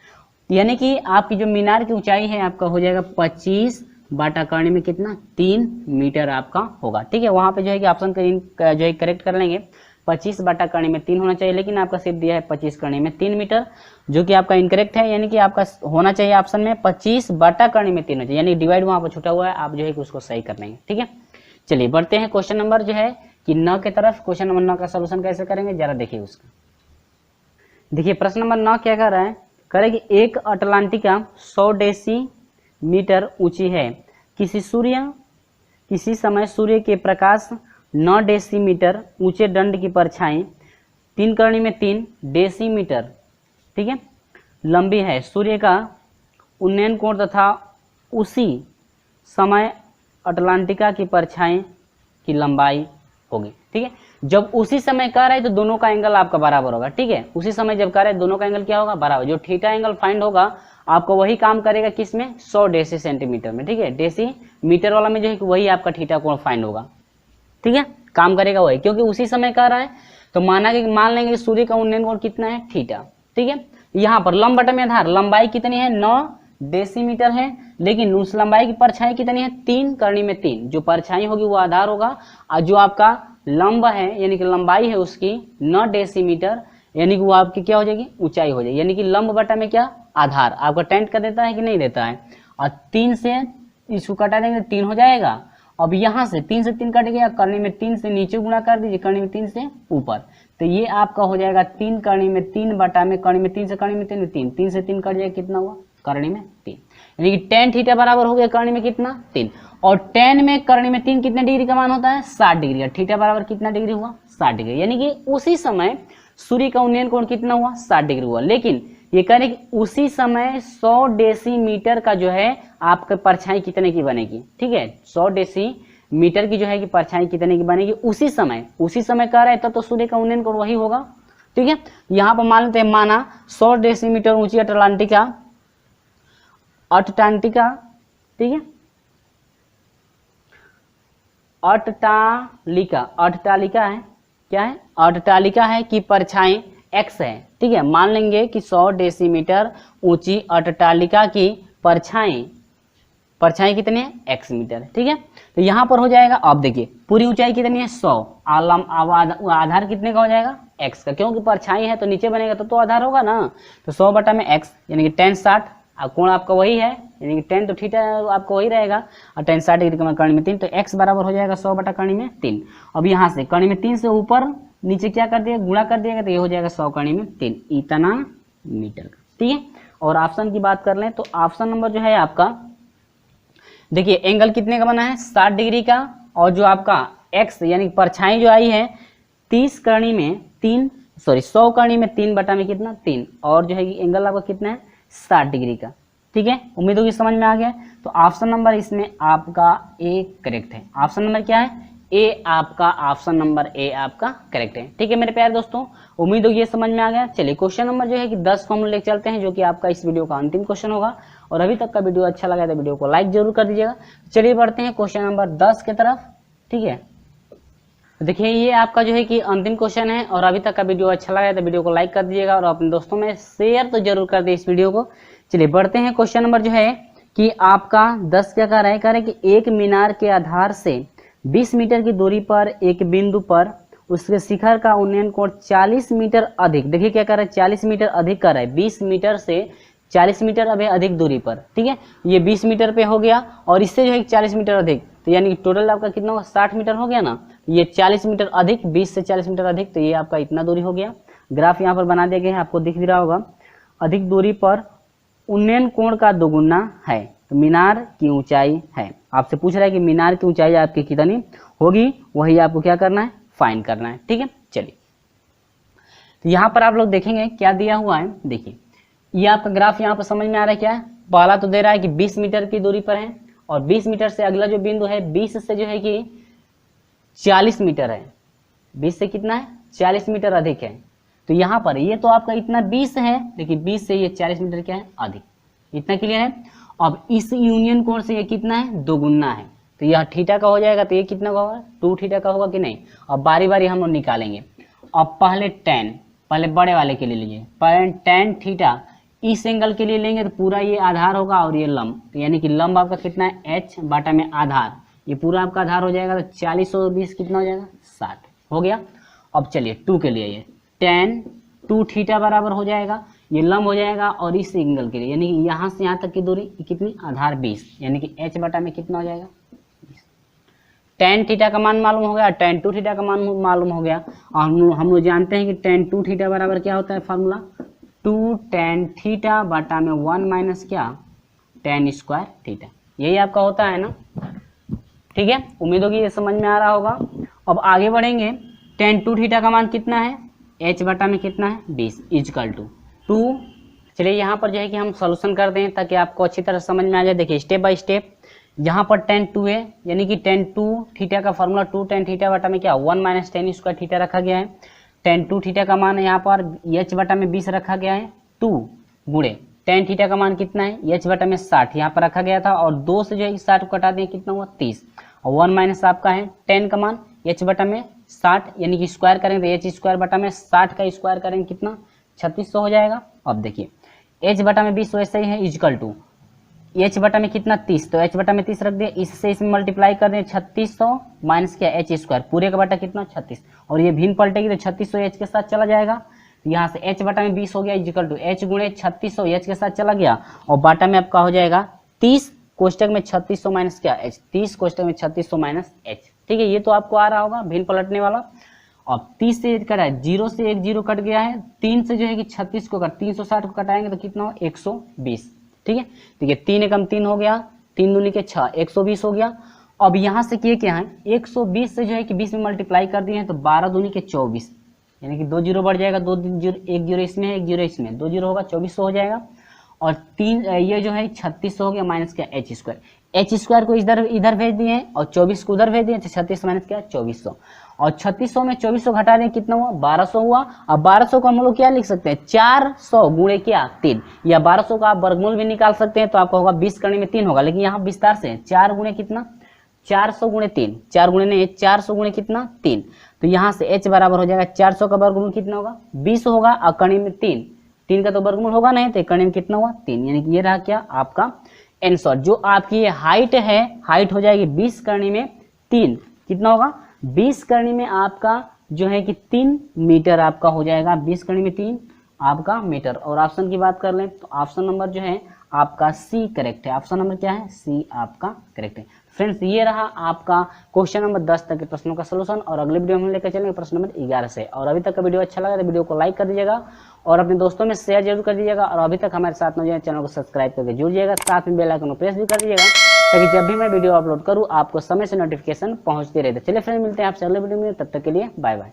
Speaker 1: यानी कि आपकी जो मीनार की ऊंचाई है आपका हो जाएगा 25 बटा कर्ण में कितना 3 मीटर आपका होगा, ठीक है। वहाँ पे जो है कि ऑप्शन जो है करेक्ट कर लेंगे, 25 बटा कर्ण में 3 होना चाहिए, लेकिन आपका सिर्फ दिया है 25 कर्ण में 3 मीटर, जो कि आपका इनकरेक्ट है, यानी कि आपका होना चाहिए ऑप्शन में 25 बटा कर्ण में 3 होना चाहिए, यानी डिवाइड वहाँ पर छूटा हुआ है, आप जो है कि उसको सही कर लेंगे, ठीक है। चलिए बढ़ते हैं क्वेश्चन नंबर जो है कि 9 की तरफ। क्वेश्चन नंबर 9 का सोल्यूशन कैसे करेंगे जरा देखिए उसका। देखिए प्रश्न नंबर 9 क्या कर रहा है, कह रहा है कि एक अटलांटिका 100 डेसीमीटर ऊंची है, किसी समय सूर्य के प्रकाश 9 डेसीमीटर ऊंचे दंड की परछाई 3 कर्ण में 3 डेसीमीटर, ठीक है, लंबी है, सूर्य का उन्नयन कोण तथा उसी समय अटलांटिका की परछाई की लंबाई होगी, ठीक है। जब उसी समय कह रहा है तो दोनों का एंगल आपका बराबर होगा, ठीक है। उसी समय जब कह रहा है दोनों का एंगल क्या होगा बराबर, जो थीटा एंगल फाइंड होगा आपको वही काम करेगा किसमें 100 डेसी सेंटीमीटर में, ठीक है। डेसी मीटर वाला में जो है वही आपका थीटा कोण फाइंड होगा, ठीक है, काम करेगा वही, क्योंकि उसी समय कह रहा है तो मान लेंगे कि सूर्य का उन्नयन कोण कितना है थीटा, ठीक है। यहाँ पर लंब बटा में आधार, लंबाई कितनी है 9 डेसीमीटर है, लेकिन उस लंबाई की परछाई कितनी है 3 कर्ण में 3, जो परछाई होगी वो आधार होगा, और जो आपका लंब है यानी कि लंबाई है उसकी 9 डेसीमीटर, यानी कि वो आपकी क्या हो जाएगी ऊंचाई हो जाएगी, यानी कि लंब बटा में क्या आधार आपका टेंट का देता है कि नहीं देता है, और 3 से इसको कटा देंगे 3 हो जाएगा। अब यहाँ से 3 से 3 कट गया, कर्ण में 3 से नीचे गुणा कर दीजिए, कर्ण में 3 से ऊपर, तो ये आपका हो जाएगा 3 कर्ण में 3 बटा में कर्ण में 3 से कर्ण में 3 3 से 3 कट जाएगा, कितना हुआ कर्ण में 3, यानी कि tan थीटा बराबर हो गया कर्ण में कितना 3, और tan में कर्ण में 3 कितने डिग्री का मान होता है 60 डिग्री का, थीटा बराबर कितना डिग्री हुआ 60 डिग्री, यानी कि उसी समय सूर्य का उन्नयन कोण कितना हुआ 60 डिग्री हुआ। लेकिन ये कह रहे कि उसी समय 100 डेसीमीटर का जो है आपका परछाई कितने की बनेगी, ठीक है, 100 डेसीमीटर की जो है कि परछाई कितने की बनेगी उसी समय कह रहा है, तब तो सूर्य का उन्नयन कोण वही होगा, ठीक है। यहाँ पर मान लेते हैं, माना 100 डेसीमीटर ऊंची अटलांटिका, ठीक है, अट्टालिका, अट्टालिका है क्या है, अट्टालिका है कि परछाई x है। ठीक है, मान लेंगे कि 100 डेसीमीटर ऊंची अट्टालिका की परछाई कितनी है, x मीटर। ठीक है, तो यहाँ पर हो जाएगा, अब देखिए पूरी ऊंचाई कितनी है 100, आधार कितने का हो जाएगा x का, क्योंकि परछाई है तो नीचे बनेगा तो आधार होगा ना, तो 100 बटा में x यानी कि tan 60, कोण आपका वही है यानी कि tan तो थीटा आपका वही रहेगा, और tan 60 डिग्री का कर्ण में 3, तो x बराबर हो जाएगा 100 बटा कर्ण में 3। अब यहाँ से कर्ण में 3 से ऊपर नीचे क्या कर दिया, गुणा कर दिएगा, तो ये हो जाएगा 100 कर्ण में 3 इतना मीटर का। ठीक है, और ऑप्शन की बात कर लें तो ऑप्शन नंबर जो है आपका, देखिए एंगल कितने का बना है 60 डिग्री का, और जो आपका x यानी परछाई जो आई है 30 करणी में 3, सॉरी 100 करणी में 3 बटा में कितना 3, और जो है कि एंगल आपका कितना है 60 डिग्री का। ठीक है, उम्मीद होगी समझ में आ गया। तो ऑप्शन नंबर इसमें आपका ए करेक्ट है। ऑप्शन नंबर क्या है, ए आपका, ऑप्शन नंबर ए आपका करेक्ट है। ठीक है मेरे प्यारे दोस्तों, उम्मीद होगी ये समझ में आ गया। चलिए क्वेश्चन नंबर जो है कि 10 को हम लेकर चलते हैं, जो कि आपका इस वीडियो का अंतिम क्वेश्चन होगा। और अभी तक का वीडियो अच्छा लगा तो वीडियो को लाइक जरूर कर दीजिएगा। चलिए बढ़ते हैं क्वेश्चन नंबर 10 की तरफ। ठीक है, देखिए ये आपका जो है कि अंतिम क्वेश्चन है, और अभी तक का वीडियो अच्छा लगा तो वीडियो को लाइक कर दीजिएगा और अपने दोस्तों में शेयर तो जरूर कर दे इस वीडियो को। चलिए बढ़ते हैं, क्वेश्चन नंबर जो है कि आपका 10 क्या कह रहा है कि एक मीनार के आधार से 20 मीटर की दूरी पर एक बिंदु पर उसके शिखर का उन्नयन कोण 40 मीटर अधिक, देखिए क्या कर रहा है 40 मीटर अधिक कर रहा है, 20 मीटर से 40 मीटर अभी अधिक दूरी पर। ठीक है, ये 20 मीटर पे हो गया, और इससे जो है 40 मीटर अधिक, तो यानी कि टोटल आपका कितना होगा 60 मीटर हो गया ना। ये 40 मीटर अधिक 20 से 40 मीटर अधिक, तो ये आपका इतना दूरी हो गया। ग्राफ यहाँ पर बना दिया गया है, आपको दिख भी रहा होगा। अधिक दूरी पर उन्नयन कोण का दोगुना है, तो मीनार की ऊंचाई है। आपसे पूछ रहा है कि मीनार की ऊंचाई आपकी कितनी होगी, वही आपको क्या करना है, फाइंड करना है। ठीक है, चलिए तो यहाँ पर आप लोग देखेंगे क्या दिया हुआ है। देखिए ये आपका ग्राफ यहाँ पर समझ में आ रहा है क्या है, पहला तो दे रहा है कि 20 मीटर की दूरी पर है, और 20 मीटर से अगला जो बिंदु है 20 से जो है कि 40 मीटर है, 20 से कितना है 40 मीटर अधिक है। तो यहाँ पर ये तो आपका इतना 20 है, लेकिन 20 से ये 40 मीटर क्या है अधिक, इतना क्लियर है। अब इस यूनियन कोण से ये कितना है, दोगुना है, तो यह थीटा का हो जाएगा, तो ये कितना का होगा 2 थीटा का होगा कि नहीं। अब बारी बारी हम लोग निकालेंगे। अब पहले पहले बड़े वाले के लिए लीजिए, पहले tan थीटा इस एंगल के लिए लेंगे तो पूरा ये आधार होगा और ये लंब, तो यानी कि लंब आपका कितना है h बटा में आधार, ये पूरा आपका आधार हो जाएगा, तो 40 और 20 कितना हो जाएगा 60 हो गया। अब चलिए 2 के लिए ये tan 2 थीटा बराबर हो जाएगा, ये लंब हो जाएगा, और इस एंगल के लिए यानी कि यहाँ से यहाँ तक की दूरी कितनी आधार 20, यानी कि h बटा में कितना हो जाएगा 20। tan थीटा का मान मालूम हो गया, tan 2 थीटा का मान मालूम हो गया, और हम लोग जानते हैं कि tan 2 थीटा बराबर क्या होता है फार्मूला 2 tan थीटा बटा में 1 माइनस क्या tan स्क्वायर थीटा, यही आपका होता है ना। ठीक है, उम्मीद होगी ये समझ में आ रहा होगा। अब आगे बढ़ेंगे, tan 2 थीटा का मान कितना है, h बटा में कितना है 20 इजकल टू 2। चलिए यहाँ पर जो है कि हम सॉल्यूशन कर दें ताकि आपको अच्छी तरह समझ में आ जाए। देखिए स्टेप बाय स्टेप, यहाँ पर tan 2 है, यानी कि tan 2 थीटा का फॉर्मूला 2 tan थीटा बटा में क्या 1 माइनस tan स्क्वायर थीटा रखा गया है। tan 2 थीटा का मान है यहाँ पर h बटा में 20 रखा गया है, 2 गुणे tan थीटा का मान कितना है h बटा में 60 यहाँ पर रखा गया था, और 2 से जो है 60 को कटा दें कितना हुआ 30, और 1 माइनस आपका है tan का मान h बटा में 60, यानी कि स्क्वायर करेंगे तो h स्क्वायर बटा में 60 का स्क्वायर करेंगे कितना 3600 हो जाएगा। अब देखिए h बटा में 20 वैसे ही है इजकल टू h बटा में कितना 30, तो h बटा में 30 रख दिया, इससे इसमें मल्टीप्लाई कर दें 3600 माइनस क्या h स्क्वायर पूरे का बटा कितना 36, और ये भिन्न पलटेगी तो 3600 h के साथ चला जाएगा, तो यहाँ से h बटा में 20 हो गया इजकल टू h गुणे 3600 h के साथ चला गया, और बाटा में आपका हो जाएगा 30 कोष्टक में 3600 माइनस क्या h, 30 कोष्टक में 3600 माइनस h। ठीक है, ये तो आपको आ रहा होगा भिन्न पलटने वाला। अब 30 से कटा है, 0 से एक 0 कट गया है, 3 से जो है कि 36 को 360 को कटाएंगे तो कितना हो 120। ठीक है, देखिए 3 एकम 3 हो गया, 3 दूनी के 6 120 हो गया। अब यहाँ से किए क्या है 120 से जो है कि 20 में मल्टीप्लाई कर दिए हैं, तो 12 दूनी के 24, यानी कि 2 जीरो बढ़ जाएगा, 2 जीरो, 1 जीरो इसमें है 1 जीरो इसमें, 2 जीरो होगा 2400 हो जाएगा, और 3 ये जो है 3600 हो गया माइनस क्या h स्क्वायर, h स्क्वायर को इधर भेज दिए और 24 को उधर भेज दिए, तो 36 माइनस क्या 2400, और 3600 में 2400 घटा दें कितना हुआ 1200 हुआ। अब 1200 को हम लोग क्या लिख सकते हैं 400 गुणे क्या 3, या 1200 का आप वर्गमूल भी निकाल सकते हैं, तो आपका होगा 20 करने में 3 होगा, लेकिन यहाँ विस्तार से 4 गुणे कितना 400 गुणे 3, 4 गुणे नहीं 400 गुणे कितना 3, तो यहाँ से h बराबर हो जाएगा 400 का वर्गमूल कितना होगा 20 होगा, और कर्ण में 3 का तो वर्गमूल होगा नहीं, तो कर्ण में कितना हुआ 3, यानी कि ये रहा क्या आपका आंसर। जो आपकी ये हाइट है, हाइट हो जाएगी 20 करनी में 3, कितना होगा 20 करनी में आपका जो है कि 3 मीटर आपका हो जाएगा, 20 करनी में 3 आपका मीटर। और ऑप्शन की बात कर लें तो ऑप्शन नंबर जो है आपका सी करेक्ट है। ऑप्शन नंबर क्या है, सी आपका करेक्ट है। फ्रेंड्स ये रहा आपका क्वेश्चन नंबर 10 तक के प्रश्नों का सलूशन, और अगले वीडियो में लेकर चलेंगे प्रश्न नंबर 11 से। और अभी तक का वीडियो अच्छा लगा तो वीडियो को लाइक कर दीजिएगा और अपने दोस्तों में शेयर जरूर कर दीजिएगा, और अभी तक हमारे साथ न चैनल को सब्सक्राइब करके जुड़िएगा, साथ में बेल आइकन को प्रेस भी कर दीजिएगा, ताकि जब भी मैं वीडियो अपलोड करूँ आपको समय से नोटिफिकेशन पहुंचते रहे। चलिए फ्रेंड मिलते हैं आपसे अगले वीडियो में, तब तक के लिए बाय बाय।